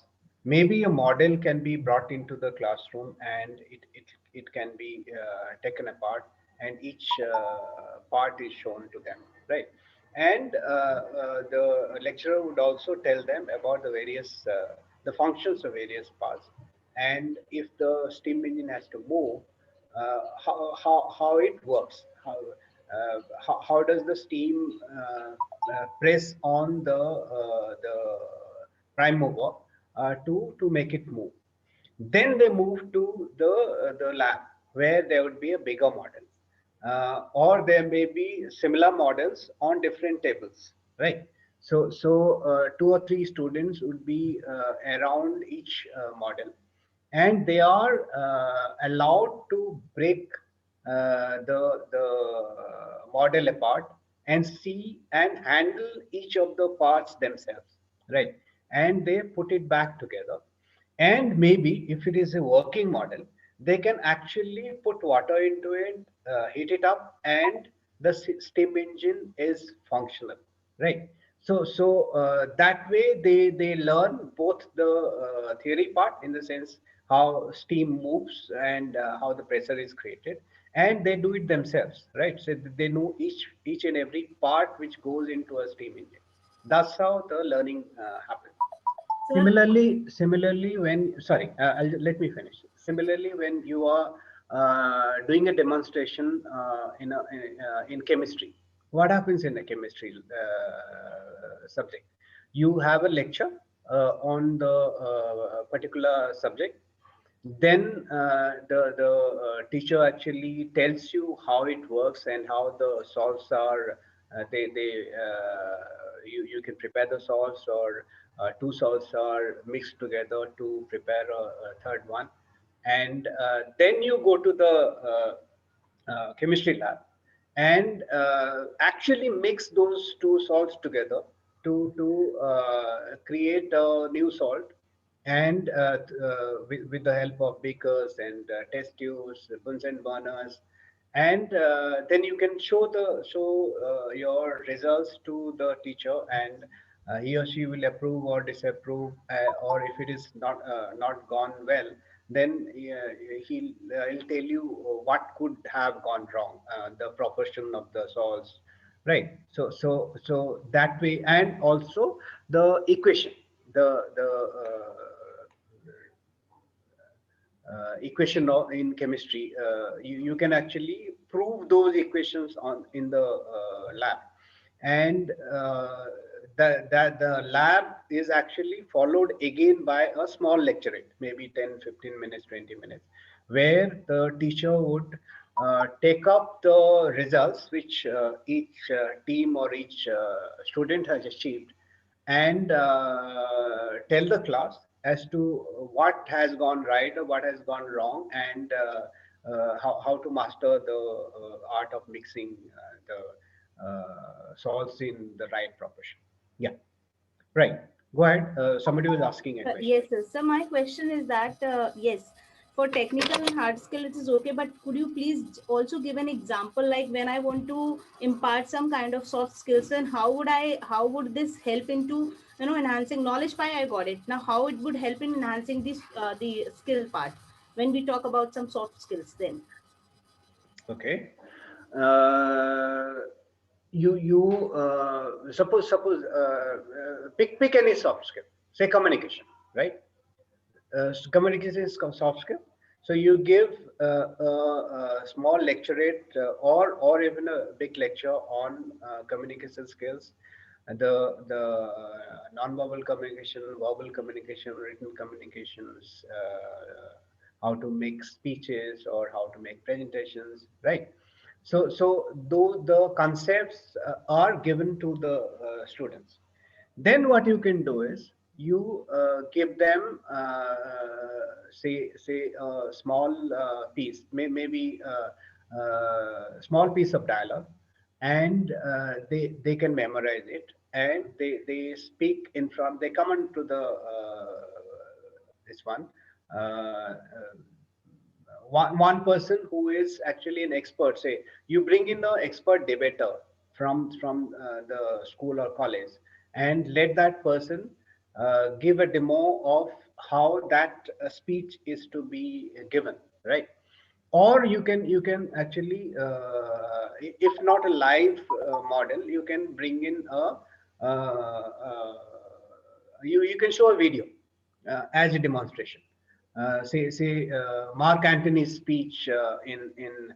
Maybe a model can be brought into the classroom and it can be taken apart, and each part is shown to them, right? And the lecturer would also tell them about the functions of various parts, and if the steam engine has to move, how it works, how does the steam press on the prime mover to make it move. Then they move to the lab where there would be a bigger model, or there may be similar models on different tables, right? So two or three students would be around each model, and they are allowed to break the model apart and see and handle each of the parts themselves, right? And they put it back together. And maybe if it is a working model, they can actually put water into it, heat it up, and the steam engine is functional, right? So that way they learn both the theory part, in the sense how steam moves and how the pressure is created, and they do it themselves, right? So they know each and every part which goes into a steam engine. That's how the learning happens. Sir, Similarly, when sorry, let me finish. Similarly, when you are doing a demonstration in chemistry, what happens in the chemistry subject? You have a lecture on the particular subject. Then the teacher actually tells you how it works and how the salts are. You can prepare the salts, or two salts are mixed together to prepare a third one, and then you go to the chemistry lab and actually mix those two salts together to create a new salt, and with the help of beakers and test tubes, Bunsen burners, and then you can show your results to the teacher, and he or she will approve or disapprove, or if it is not gone well, then he'll tell you what could have gone wrong, the proportion of the salts, right? So that way, and also the equation, the equation in chemistry, you can actually prove those equations on in the lab, and the lab is actually followed again by a small lecturate, maybe 10, 15 minutes, 20 minutes, where the teacher would take up the results which each team or each student has achieved, and tell the class as to what has gone right or what has gone wrong, and how to master the art of mixing the salts in the right proportion. Yeah, right. Go ahead. Somebody was asking a question. yes, sir. So my question is that yes, for technical and hard skill it is okay, but could you please also give an example, like when I want to impart some kind of soft skills, and how would this help into enhancing knowledge? Why I got it now, how it would help in enhancing this the skill part when we talk about some soft skills then. Okay. Uh, you suppose pick any soft skill, say communication, right? Communication is soft skill. So you give a small lecturate, or even a big lecture on communication skills, and the non-verbal communication, verbal communication, written communications, how to make speeches or how to make presentations, right? So though the concepts are given to the students, then what you can do is you give them say a small piece, maybe small piece of dialogue, and they can memorize it, and they speak in front. They come into the this one. One person who is actually an expert, say you bring in an expert debater from the school or college, and let that person give a demo of how that speech is to be given, right? Or you can actually if not a live model, you can bring in a you can show a video as a demonstration. Say Mark Antony's speech in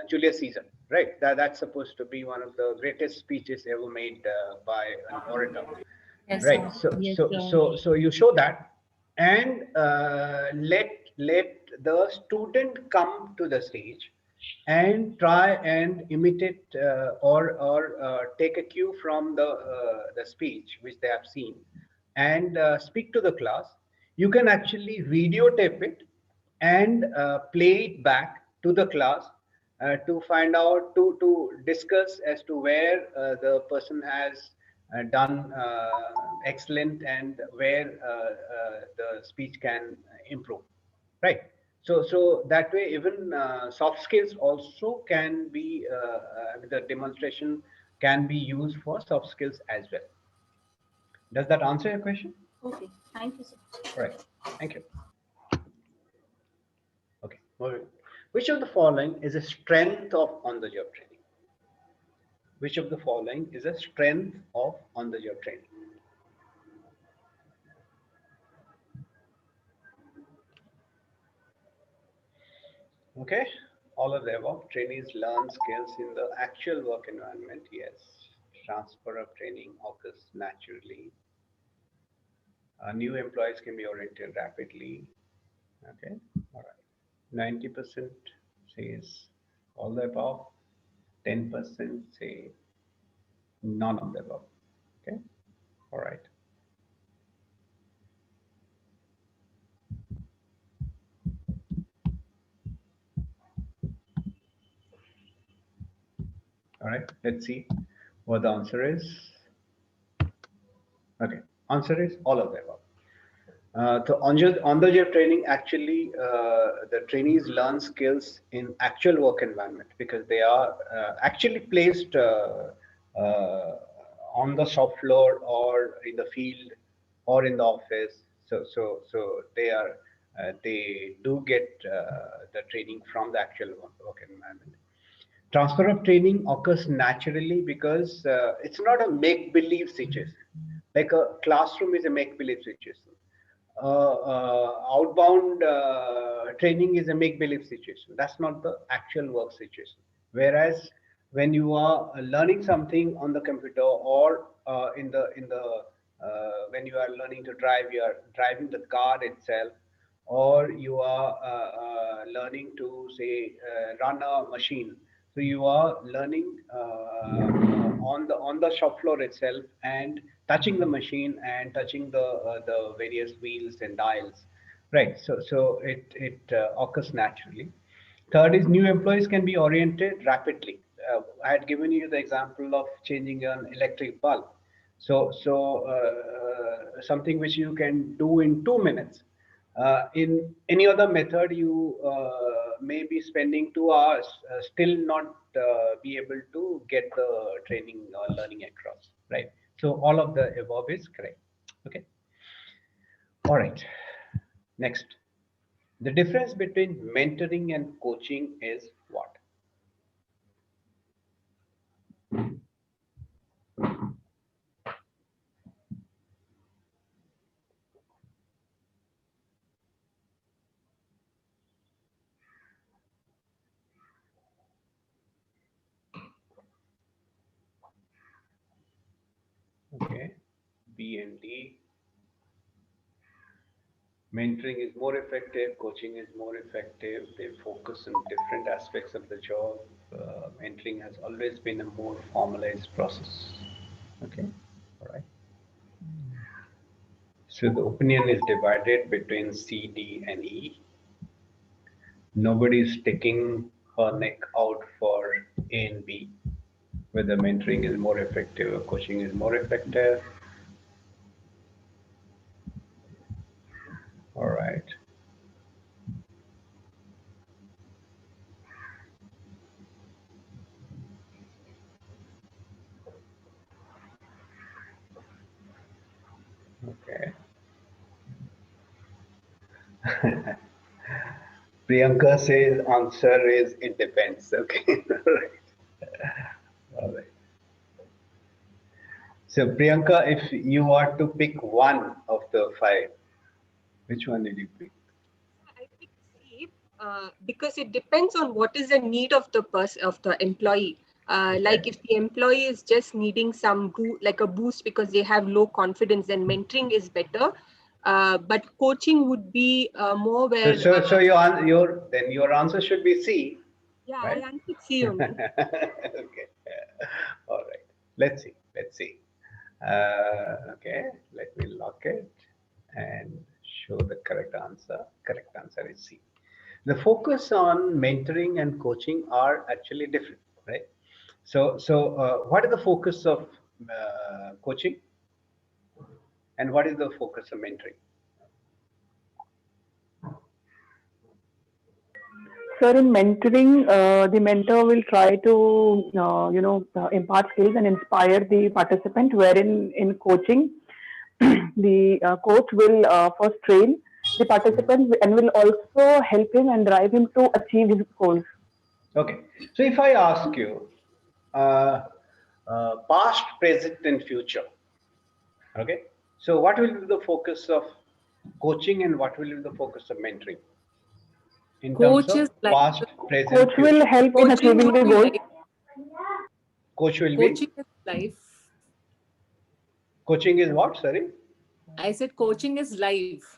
Julius Caesar, right? That's supposed to be one of the greatest speeches ever made by an orator, Yes, right? sir. So you show that, and let the student come to the stage and try and imitate or take a cue from the speech which they have seen, and speak to the class. You can actually videotape it and play it back to the class to find out, to discuss as to where the person has done excellent and where the speech can improve, right? So that way, even soft skills also can be the demonstration can be used for soft skills as well. Does that answer your question? Okay, thank you, sir. All right, thank you. Okay, moving on. Which of the following is a strength of on-the-job training? Which of the following is a strength of on-the-job training? Okay, all of the above. Trainees learn skills in the actual work environment. Yes. Transfer of training occurs naturally. New employees can be oriented rapidly. Okay, all right. 90% says all the above. 10% say none of the above. Okay, all right. All right, let's see what the answer is. Okay, answer is all of the above. So on-the-job training, actually, the trainees learn skills in actual work environment because they are actually placed on the shop floor or in the field or in the office. So they do get the training from the actual work environment. Transfer of training occurs naturally because it's not a make-believe situation. Like a classroom is a make-believe situation. Outbound training is a make-believe situation. That's not the actual work situation. Whereas when you are learning something on the computer or when you are learning to drive, you are driving the car itself, or you are learning to say run a machine. So you are learning on the shop floor itself and touching the machine and touching the various wheels and dials, right? So it occurs naturally. Third is new employees can be oriented rapidly. I had given you the example of changing an electric bulb. So something which you can do in 2 minutes. In any other method, you may be spending 2 hours, still not be able to get the training or learning across, right? So all of the above is correct. Okay. All right. Next, the difference between mentoring and coaching is what? Okay, B and D. Mentoring is more effective, coaching is more effective. They focus on different aspects of the job. Mentoring has always been a more formalized process. Okay, all right. So the opinion is divided between C, D, and E. Nobody is sticking her neck out for A and B, whether mentoring is more effective or coaching is more effective. All right. Okay. Priyanka says answer is it depends. Okay. All right. All right. So Priyanka, if you are to pick one of the five, which one did you pick? I picked C because it depends on what is the need of the employee. Like if the employee is just needing some like a boost because they have low confidence, then mentoring is better. But coaching would be more where. So your answer should be C. Yeah, Right? I answered C only. Okay. All right. Let's see. Let's see. Okay. Let me lock it and show the correct answer. Correct answer is C. The focus on mentoring and coaching are actually different, right? So what is the focus of coaching, and what is the focus of mentoring? So in mentoring, the mentor will try to, impart skills and inspire the participant. Wherein in coaching, the coach will first train the participant and will also help him and drive him to achieve his goals. Okay. So if I ask you, past, present, and future. Okay. So what will be the focus of coaching and what will be the focus of mentoring in terms Coach of is like past, present, Coach will future? help in coaching achieving would the be goals. life. Coach will be. Coaching is life. Coaching is what? Sorry. I said coaching is life.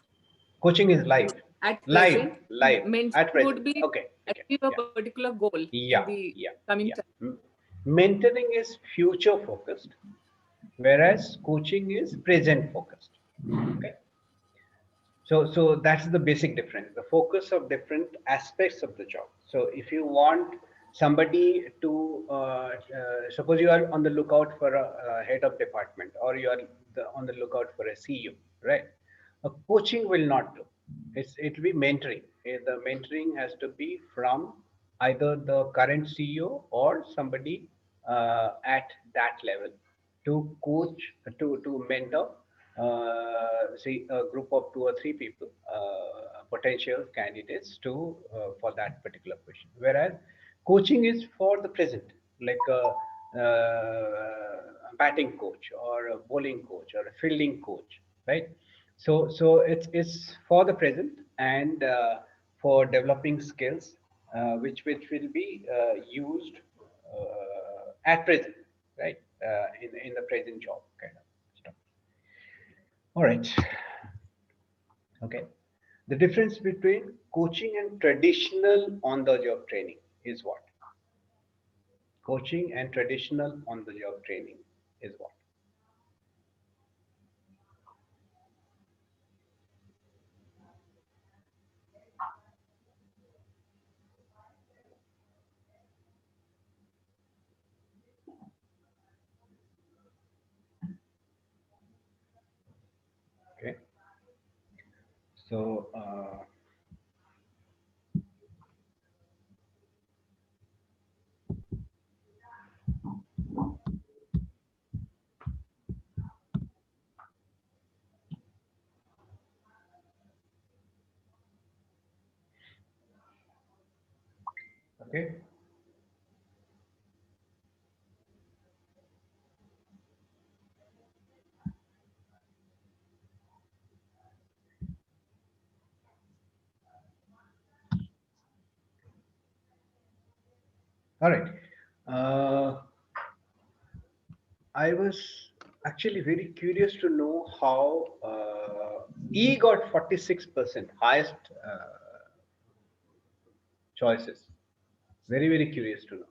Coaching is live. At Live, present, live. At mentoring present. would be Okay. Okay. achieve a Yeah. particular goal in Yeah. the Yeah. coming Yeah. time. Mentoring is future focused, whereas coaching is present focused. Okay. So that's the basic difference, the focus of different aspects of the job. So if you want somebody to, suppose you are on the lookout for a head of department, or you are on the lookout for a CEO, right? A coaching will not do. It will be mentoring. The mentoring has to be from either the current CEO or somebody at that level to coach, to mentor, say a group of 2 or 3 people, potential candidates to for that particular position. Whereas coaching is for the present, like a batting coach or a bowling coach or a fielding coach, right? So it's for the present and for developing skills, which will be used at present, right? In the present job kind of stuff. All right. Okay. The difference between coaching and traditional on-the-job training is what? Coaching and traditional on-the-job training is what? Okay. So, okay. All right. I was actually very curious to know how E got 46%, highest choices. Very, very curious to know.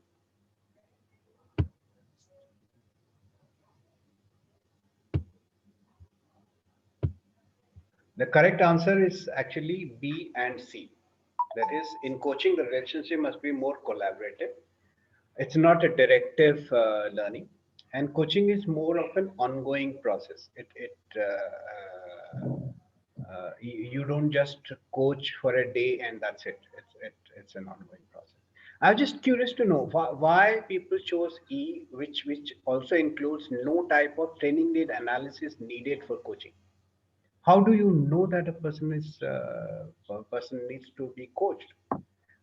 The correct answer is actually B and C. That is, in coaching, the relationship must be more collaborative. It's not a directive learning, and coaching is more of an ongoing process. You don't just coach for a day and that's it. It's an ongoing process. I'm just curious to know why people chose E, which also includes no type of training need analysis needed for coaching. How do you know that a person needs to be coached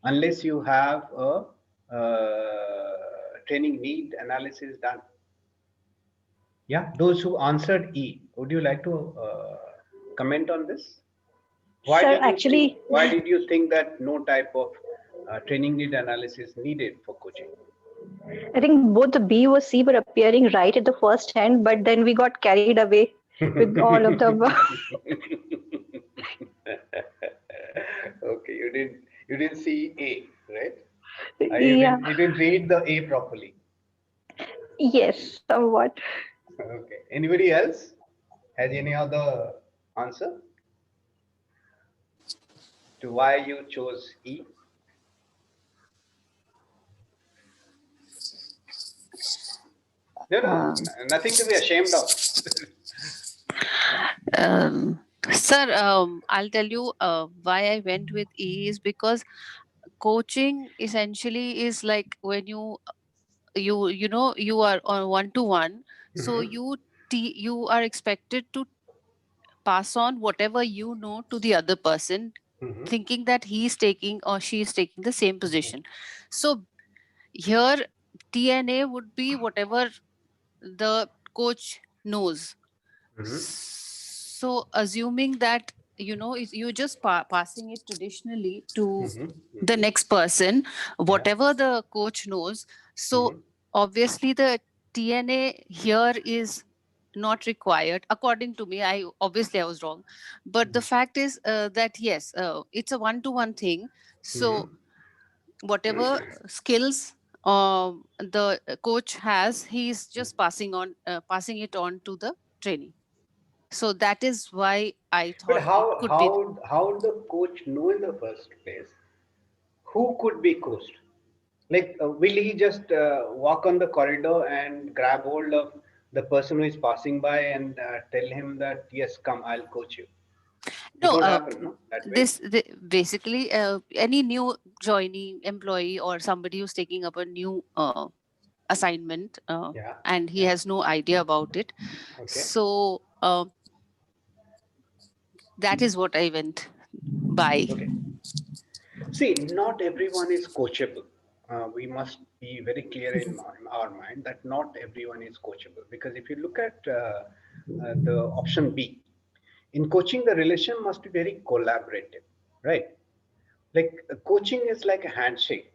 unless you have a training need analysis done? Yeah, those who answered E, would you like to comment on this? Why Sir, did you think? actually, Why did you think that no type of training need analysis needed for coaching? I think both the B or C were appearing right at the first hand, but then we got carried away with all of the above. Okay, you didn't see A, right? Yeah, You didn't read the A properly. yes, somewhat. Okay. Anybody else has any other answer? to why you chose E? No, nothing to be ashamed of. Sir, I'll tell you why I went with E is because coaching essentially is like when you are on one to one, so you are expected to pass on whatever you know to the other person, thinking that he is taking or she is taking the same position. So here TNA would be whatever the coach knows. So assuming that you're just passing it traditionally to the next person, whatever the coach knows. So obviously the TNA here is not required according to me. I was wrong, but the fact is that yes, it's a one-to-one thing. So whatever skills the coach has, he's just passing it on to the trainee. So that is why I But thought it could be. how the coach know in the first place who could be coached? Like, will he just walk on the corridor and grab hold of the person who is passing by and tell him that, yes, come, I'll coach you? It No, won't happen, no? That way. basically any new joining employee or somebody who's taking up a new assignment, and he has no idea about it. So that is what I went by. Okay. See, not everyone is coachable. We must be very clear in our mind that not everyone is coachable. Because if you look at the option B, in coaching, the relation must be very collaborative, right? Like coaching is like a handshake.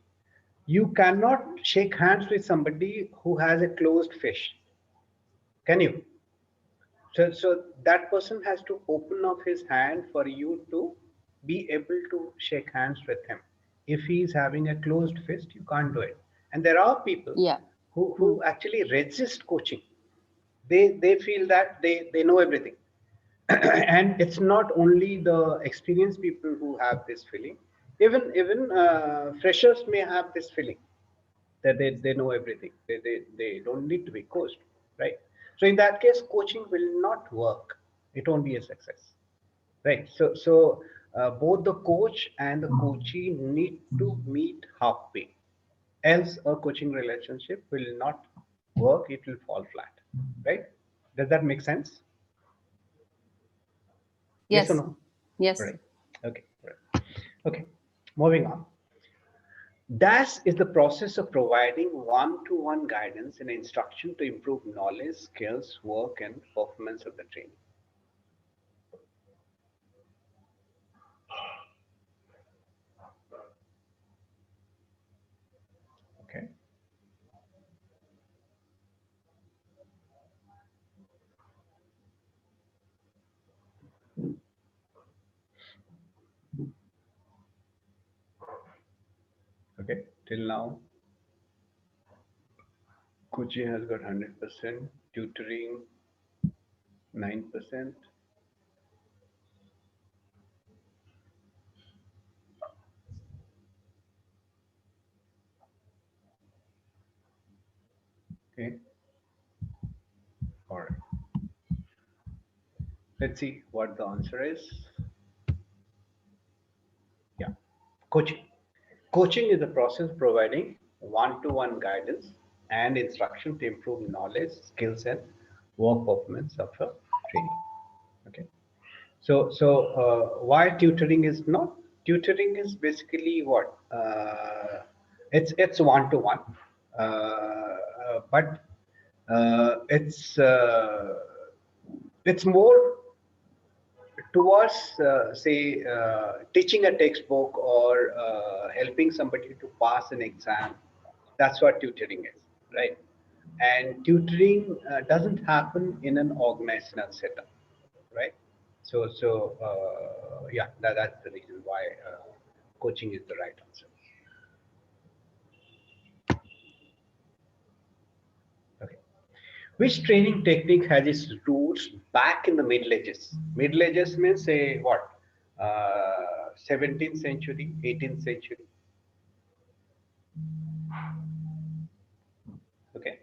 You cannot shake hands with somebody who has a closed fist. Can you? So that person has to open up his hand for you to be able to shake hands with him. If he is having a closed fist, you can't do it. And there are people who actually resist coaching. They feel that they know everything. And it's not only the experienced people who have this feeling. Even freshers may have this feeling that they know everything. They don't need to be coached, right? So in that case, coaching will not work. It won't be a success, right? So both the coach and the coachee need to meet halfway. Else, a coaching relationship will not work. It will fall flat, right? Does that make sense? Yes or Yes. no? Yes. Right. Okay. Right. Okay. Moving on. DAS is the process of providing one-to-one guidance and instruction to improve knowledge, skills, work, and performance of the training. Okay. Okay. Till now, coaching has got 100%, tutoring 9%. Okay. All right. Let's see what the answer is. Yeah. Coaching. Coaching is the process of providing one-to-one guidance and instruction to improve knowledge, skills, and work performance of a trainee. Okay. So why tutoring is not? Tutoring is basically what? It's one-to-one, but it's more towards say teaching a textbook or helping somebody to pass an exam. That's what tutoring is, right? And tutoring doesn't happen in an organizational setup, right? So yeah, that's the reason why coaching is the right answer. Okay. Which training technique has its roots back in the Middle Ages? Middle Ages means say what? 17th century, 18th century. Okay.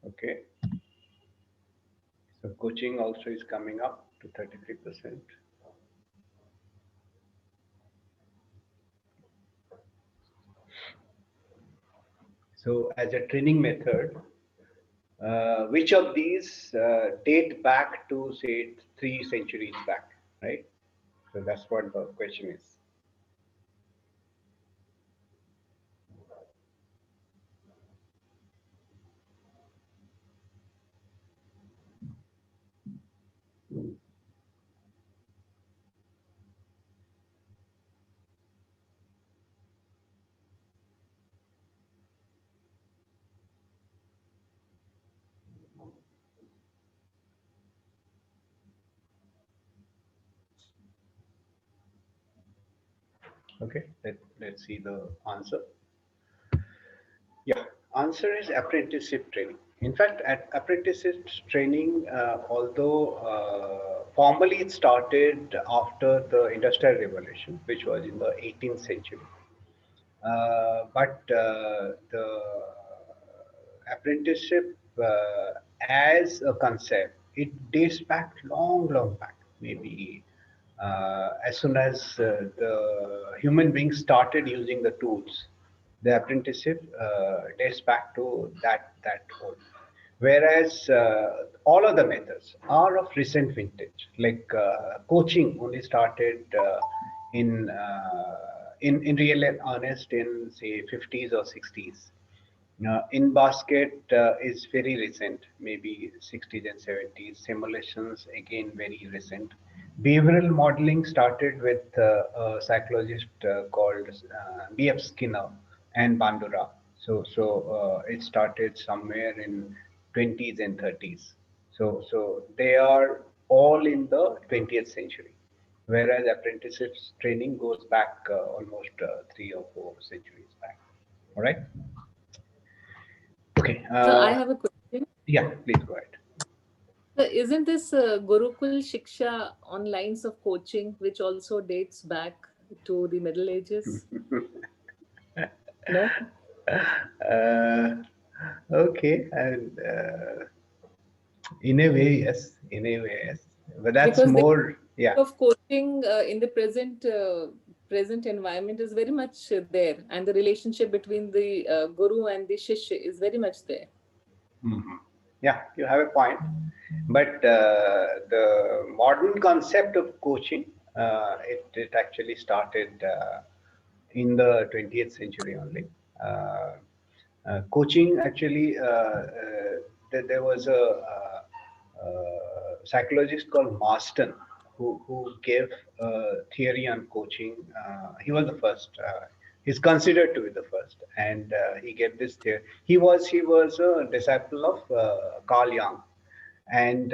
Okay. So coaching also is coming up to 33%. So as a training method, which of these date back to say 3 centuries back, right? So that's what the question is. Okay, let's see the answer. Yeah, answer is apprenticeship training. In fact, at apprenticeship training, although formally it started after the Industrial Revolution, which was in the 18th century, but the apprenticeship as a concept, it dates back long back, maybe as soon as the human beings started using the tools, the apprenticeship dates back to that old. Whereas all other methods are of recent vintage, like coaching only started in real and honest in say 50s or 60s. In basket is very recent, maybe 60s and 70s. Simulations again very recent. Behavioral modeling started with a psychologist called B.F. Skinner and Bandura. So it started somewhere in 20s and 30s. So they are all in the 20th century, whereas apprenticeship training goes back almost 3 or 4 centuries back. All right. Okay. So I have a question. Yeah, please go ahead. So isn't this Gurukul Shiksha on lines of coaching, which also dates back to the Middle Ages? No? Okay, and in a way, yes. In a way, yes. But that's Because the more, yeah. of coaching in the present environment is very much there, and the relationship between the guru and the shishya is very much there. Mm-hmm. Yeah, you have a point. But the modern concept of coaching, it actually started in the 20th century only. Uh, Coaching actually, there was a psychologist called Marston who gave theory on coaching. He was the first. He's considered to be the first, and he gave this theory. He was a disciple of Carl Jung, and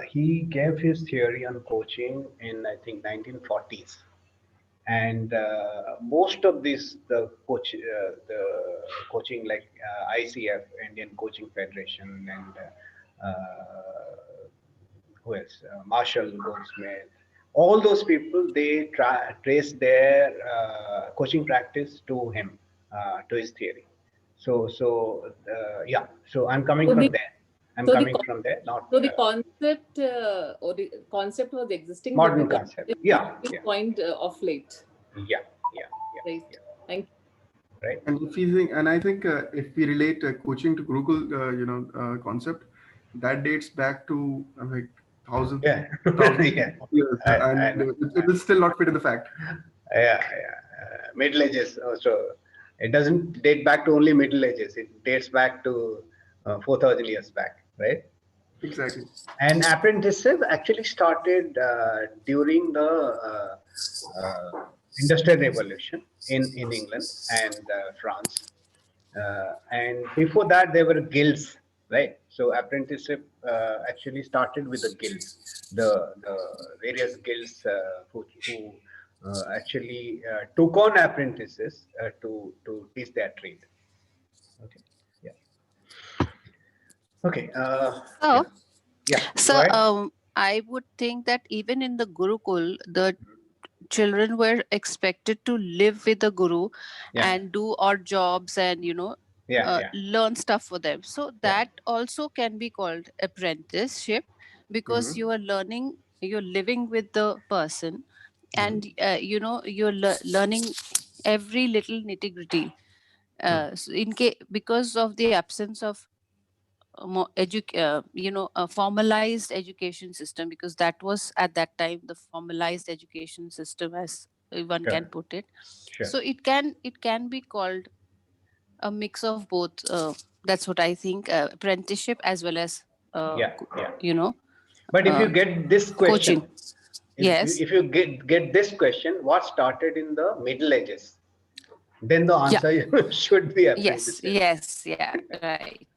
he gave his theory on coaching in I think 1940s. And most of this the coaching like ICF, Indian Coaching Federation, and who else, Marshall Goldsmith, all those people, they trace their coaching practice to him, to his theory. Yeah, so I'm coming So from the there. I'm so the coming from there, not so the concept or the concept was existing, but modern the concept. concept Yeah, is yeah, coined of late. yeah, yeah, yeah, Right. yeah. Thank you. Right. And if you think, and I think if we relate coaching to Gurukul, concept, that dates back to like thousands, Yeah. thousands Yeah. of years, I and know. it will still not fit in the fact. Yeah, yeah. Middle Ages also. It doesn't date back to only Middle Ages. It dates back to 4,000 years back, right? Exactly. And apprenticeship actually started during the Industrial Revolution in England and France. And before that, there were guilds, right? So apprenticeship actually started with the guilds, the various guilds who actually took on apprentices to teach their trade. Okay. Yeah. Okay. So, Yeah. Go so ahead. I would think that even in the Gurukul, the children were expected to live with the guru Yeah. and do odd jobs and Yeah. learn stuff for them. So Yeah. that also can be called apprenticeship, because you are learning, you're living with the person, and you're learning every little nitty gritty. Because of the absence of a formalized education system, because that was at that time the formalized education system, as one can Sure. put it. Sure. So it can be called a mix of both. That's what I think. Apprenticeship as well as Yeah. Yeah. you know But if you get this question, coaching. Yes. if you get this question, what started in the Middle Ages, then the Yeah. answer should be Yes. apprenticeship. Yes. Yeah. Right.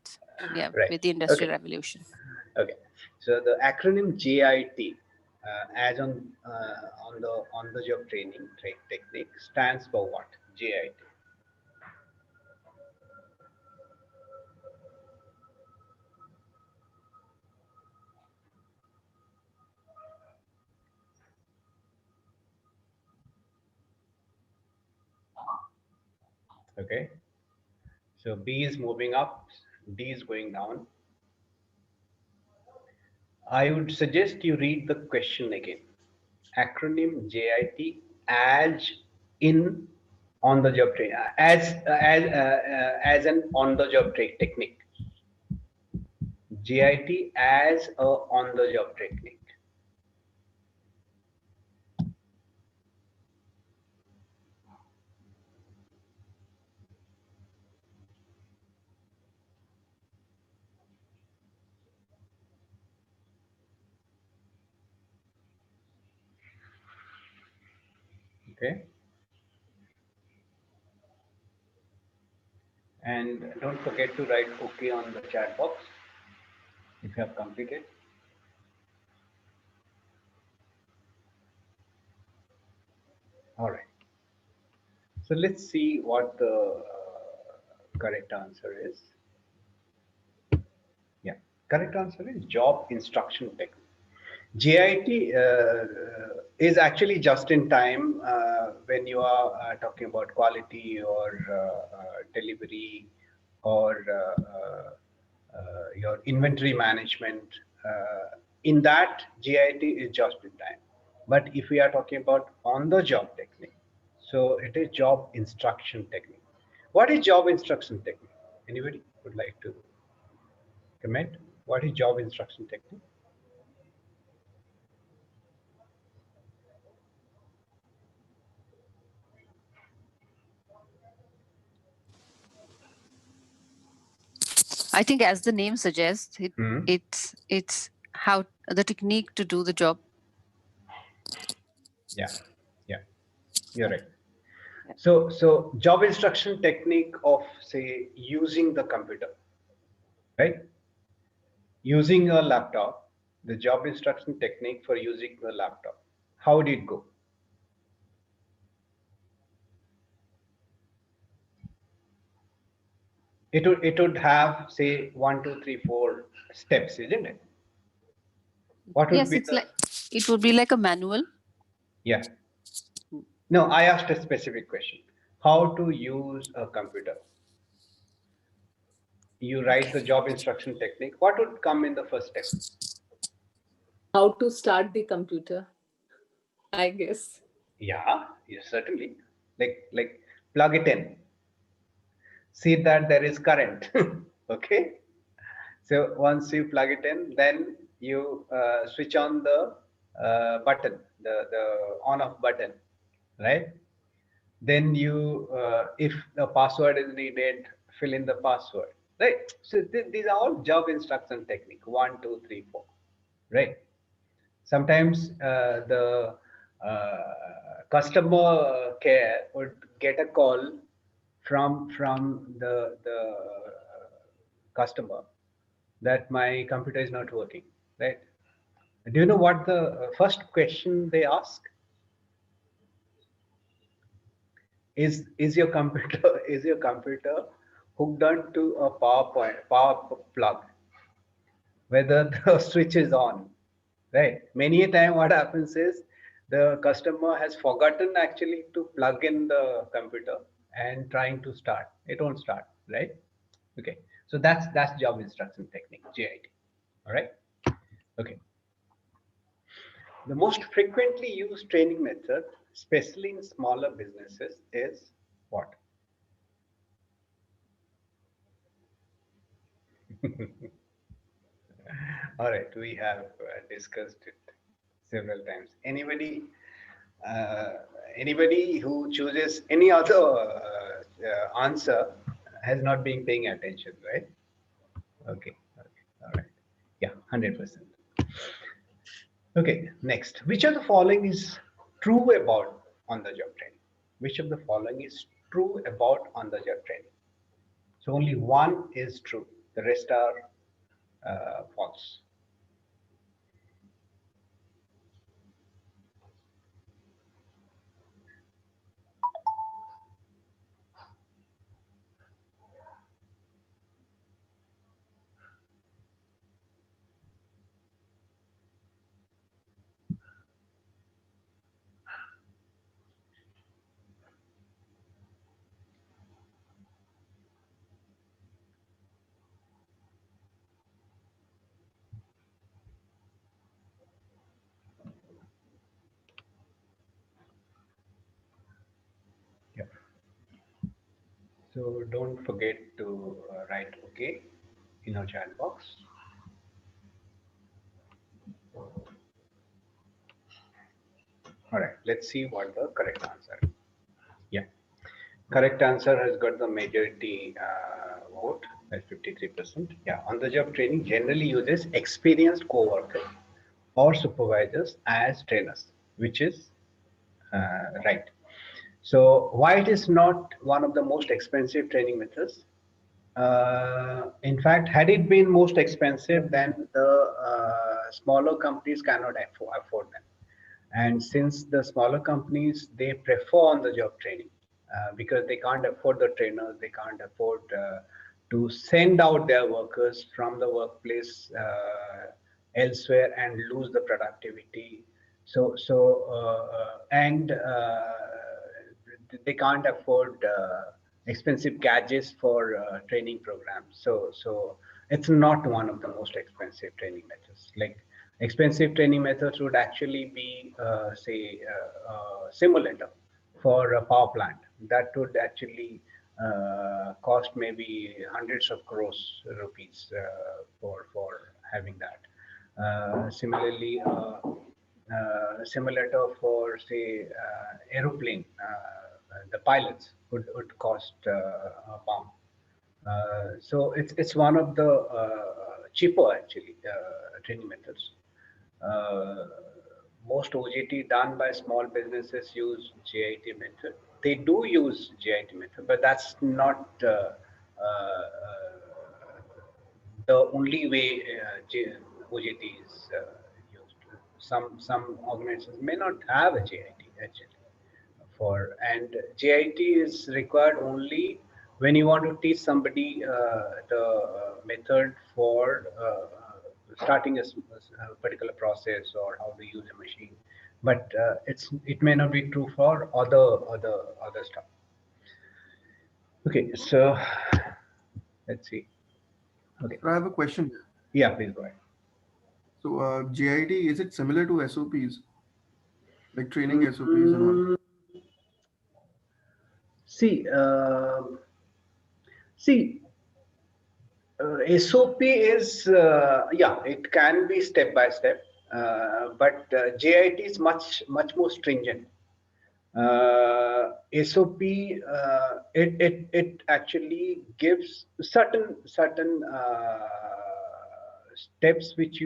Yeah. Right. With the Okay. Industrial Revolution. Okay. So the acronym JIT, as on the job training technique, stands for what? JIT. Okay. So B is moving up, D is going down. I would suggest you read the question again. Acronym JIT as in on the job training, as an on the job technique. JIT as a on the job technique. Okay. And don't forget to write OK on the chat box if you have completed. All right. So let's see what the correct answer is. Yeah, correct answer is job instruction technique. JIT is actually just in time when you are talking about quality or delivery or your inventory management. In that, JIT is just in time. But if we are talking about on the job technique, so it is job instruction technique. What is job instruction technique? Anybody would like to comment? What is job instruction technique? I think, as the name suggests, it's how the technique to do the job. Yeah, yeah, you're right. So job instruction technique of, say, using the computer, right? Using a laptop, the job instruction technique for using the laptop. How did it go? It would have, say, 1, 2, 3, 4 steps, isn't it? What would Yes, be it's like it would be like a manual. Yeah. No, I asked a specific question. How to use a computer? You write the job instruction technique. What would come in the first step? How to start the computer, I guess. Yeah, certainly. Like plug it in. See that there is current. Okay. So once you plug it in, then you switch on the button, the on off button, right? Then you, if the password is needed, fill in the password, right? So these are all job instruction technique, 1, 2, 3, 4, right? Sometimes the customer care would get a call from the customer that my computer is not working, right? Do you know what the first question they ask? is your computer hooked on to a power plug, whether the switch is on, right? Many a time what happens is the customer has forgotten actually to plug in the computer and trying to start, it won't start, right? Okay, so that's job instruction technique, JIT. All right. Okay. The most frequently used training method, especially in smaller businesses, is what? All right, we have discussed it several times. Uh, Anybody who chooses any other answer has not been paying attention, right? Okay, okay, all right. Yeah, 100%. Okay, next. Which of the following is true about on-the-job training? Which of the following is true about on-the-job training? So only one is true. The rest are false. Yeah. So don't forget to write OK in our chat box. All right, let's see what the correct answer is. Yeah, correct answer has got the majority vote at 53%. Yeah, on-the-job training generally uses experienced co-workers or supervisors as trainers, which is right. So why it is not one of the most expensive training methods? In fact, had it been most expensive, then the smaller companies cannot afford them. And since the smaller companies, they prefer on-the-job training because they can't afford the trainers, they can't afford to send out their workers from the workplace elsewhere and lose the productivity. And they can't afford expensive gadgets for training programs. So it's not one of the most expensive training methods. Like expensive training methods would actually be, say, simulator for a power plant. That would actually cost maybe hundreds of crores rupees for having that. Similarly, simulator for say aeroplane, the pilots would cost a pound. So it's one of the cheaper actually training methods. Uh, Most OJT done by small businesses use JIT method. They do use JIT method, but that's not the only way OJT is used. Some organizations may not have a JIT actually and JIT is required only when you want to teach somebody the method for starting a particular process or how to use a machine, but it may not be true for other stuff. Okay, so let's see. Okay, So I have a question. yeah, please go ahead. So JIT, is it similar to SOPs, like training SOPs and all? See, see, SOP is, yeah, it can be step by step, but JIT is much more stringent. SOP, it actually gives certain steps which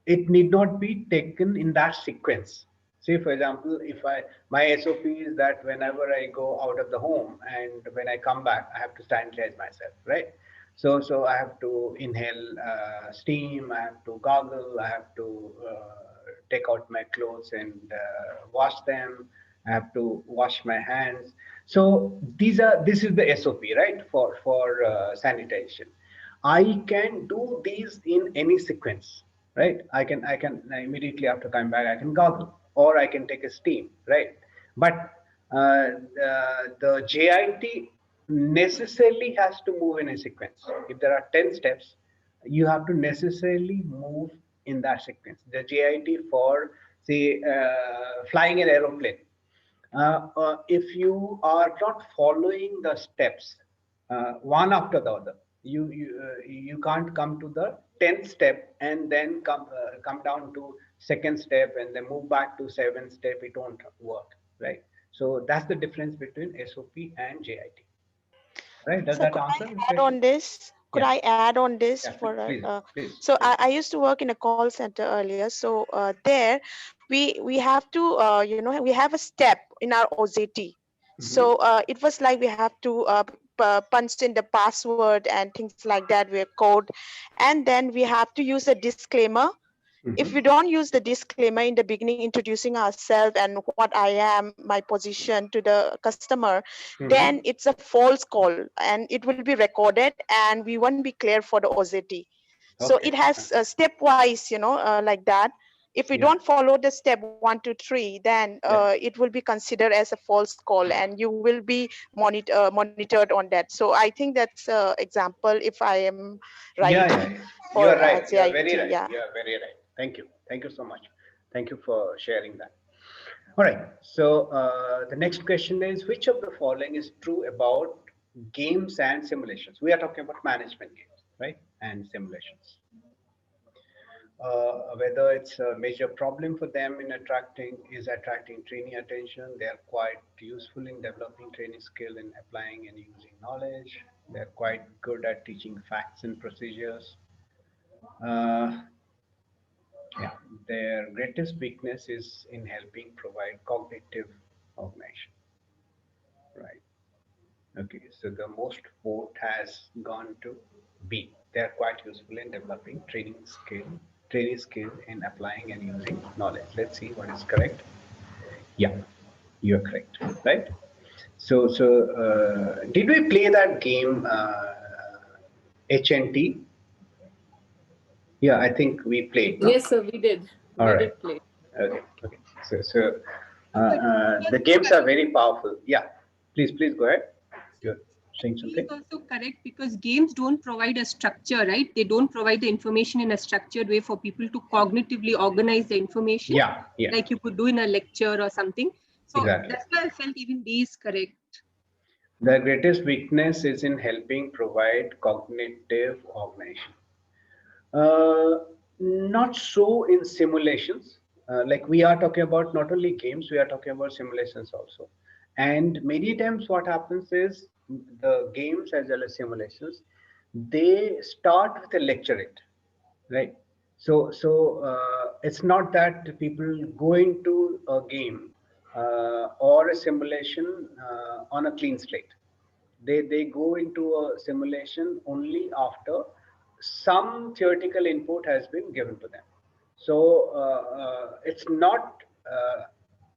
it need not be taken in that sequence. Say, for example, if my SOP is that whenever I go out of the home and when I come back, I have to sanitize myself, right? So I have to inhale steam, I have to gargle, I have to take out my clothes and wash them, I have to wash my hands. So this is the SOP, right, for sanitation. I can do these in any sequence, right? I can immediately after coming back I can gargle or I can take a steam, right? But the JIT necessarily has to move in a sequence. If there are 10 steps, you have to necessarily move in that sequence. The JIT for say flying an aeroplane, if you are not following the steps one after the other, you can't come to the 10th step and then come down to second step and then move back to seventh step. It won't work, right? So that's the difference between SOP and JIT. Right? Does So that could I answer the add on question? this? Could Yeah. I add on this Yeah. for Please, please, so please. I used to work in a call center earlier. So there we have to we have a step in our OJT. Mhm. So it was like we have to punch in the password and things like that. We code, and then we have to use a disclaimer. If we Mhm. don't use the disclaimer in the beginning, introducing ourselves and what I am, my position to the customer, then Mhm. it's a false call and it will be recorded and we won't be clear for the OZT. So Okay. it has stepwise, like that. If we Yeah. don't follow the step 1 to 3, then Yeah. it will be considered as a false call and you will be monitored on that. So I think that's example if I am right Yeah, yeah, yeah. You for are right. You are JIT. very right. Yeah. You are very right. Thank you. Thank you so much. Thank you for sharing that. All right. So the next question is, which of the following is true about games and simulations? We are talking about management games, right? And simulations. Whether it's a major problem for them in attracting trainee attention. They are quite useful in developing training skill in applying and using knowledge. They're quite good at teaching facts and procedures. Uh, yeah, their greatest weakness is in helping provide cognitive organization. Right. Okay, so the most vote has gone to B. They are quite useful in developing training skill in applying and using knowledge. Let's see what is correct. Yeah, you are correct, right? So did we play that game HNT? Yeah, I think we played, no? Yes, sir, we did. All We right. did play. Okay. Okay. So But he the is games are correct. very powerful. Yeah. Please go ahead. You're saying He is something? also correct because games don't provide a structure, right? They don't provide the information in a structured way for people to cognitively organize the information, Yeah. Yeah. like you could do in a lecture or something. So Exactly. that's why I felt even B is correct. The greatest weakness is in helping provide cognitive organization. Uh, Not so in simulations. Like we are talking about not only games, we are talking about simulations also. And many times what happens is the games as well as simulations, they start with a lecturate, right? So it's not that people go into a game or a simulation on a clean slate. They go into a simulation only after some theoretical input has been given to them. So it's not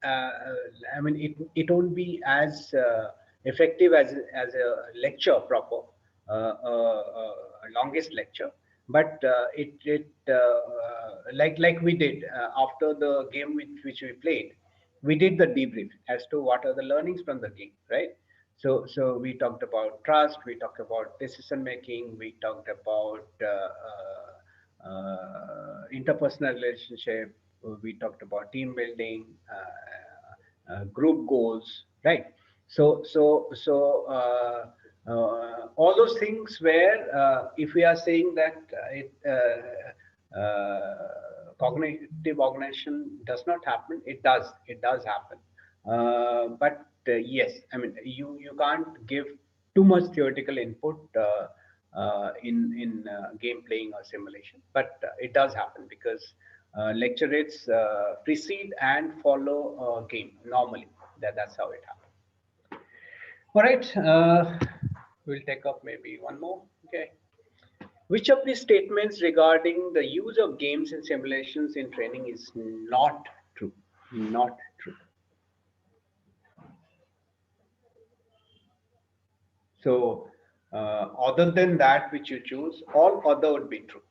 I mean it won't be as effective as a lecture proper, longest lecture, but like we did after the game which we played, we did the debrief as to what are the learnings from the game, right? So we talked about trust, we talked about decision making, we talked about interpersonal relationship, we talked about team building, group goals, right? So all those things where if we are saying that cognitive organization does not happen, it does happen. But yes, I mean you can't give too much theoretical input in game playing or simulation, but it does happen because lecturates precede and follow game normally. That's how it happens. All right, we'll take up maybe one more. Okay. Which of these statements regarding the use of games and simulations in training is not true? Not true. So other than that which you choose, all other would be true.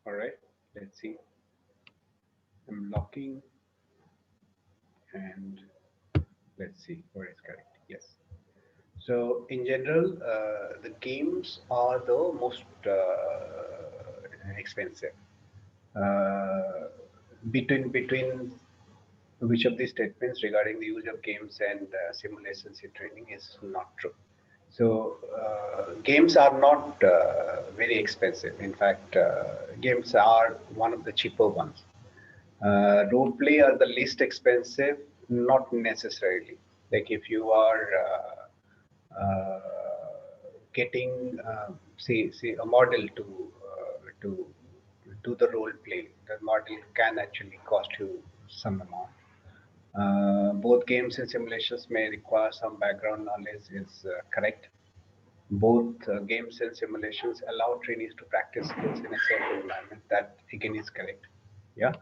All right, let's see. I'm locking and let's see what is correct. Yes. So in general, the games are the most expensive. Uh, between which of these statements regarding the use of games and simulations in training is not true. So games are not very expensive. In fact, games are one of the cheaper ones. Role play are the least expensive, not necessarily. Like if you are getting, say a model to do the role play, the model can actually cost you some amount. Both games and simulations may require some background knowledge is correct. Both games and simulations allow trainees to practice skills in a safe environment. That again is correct. Yeah.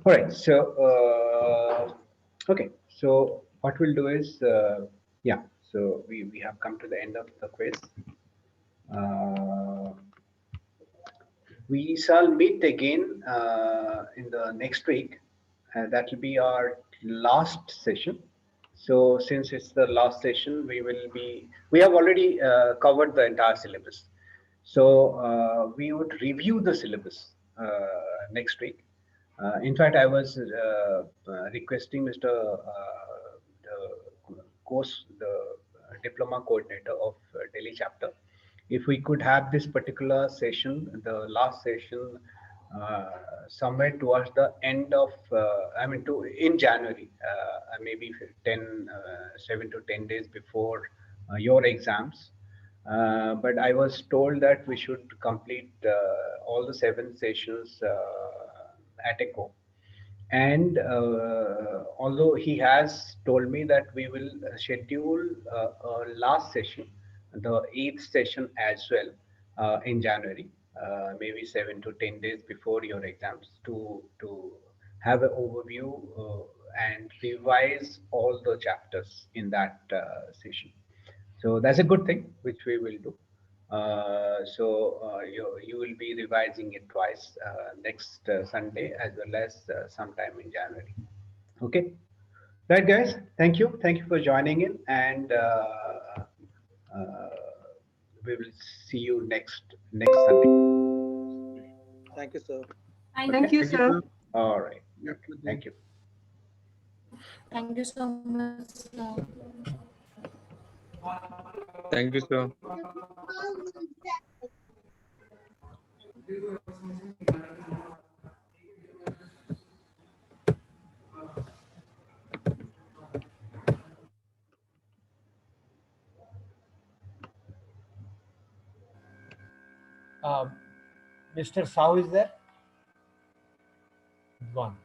All right. So, okay. So what we'll do is, yeah. So we have come to the end of the quiz. Uh, we shall meet again in the next week. That will be our last session. So since it's the last session, we have already covered the entire syllabus. So we would review the syllabus next week. In fact, I was requesting the diploma coordinator of Delhi chapter, if we could have this particular session, the last session, somewhere towards the end of, in January, maybe 7 to 10 days before your exams. But I was told that we should complete all the 7 sessions at a go. And although he has told me that we will schedule a last session, the 8th session as well in January, maybe 7 to 10 days before your exams to have an overview and revise all the chapters in that session. So that's a good thing, which we will do. You will be revising it twice, next Sunday as well as sometime in January. Okay, right, guys. Thank you for joining in, and uh, we will see you next Sunday. Thank you, sir. Thank you, Thank you, sir. sir. All right. Yeah, good day. Thank you. Thank you so much, sir. Thank you, sir. Mr. Sahu is there? Gone.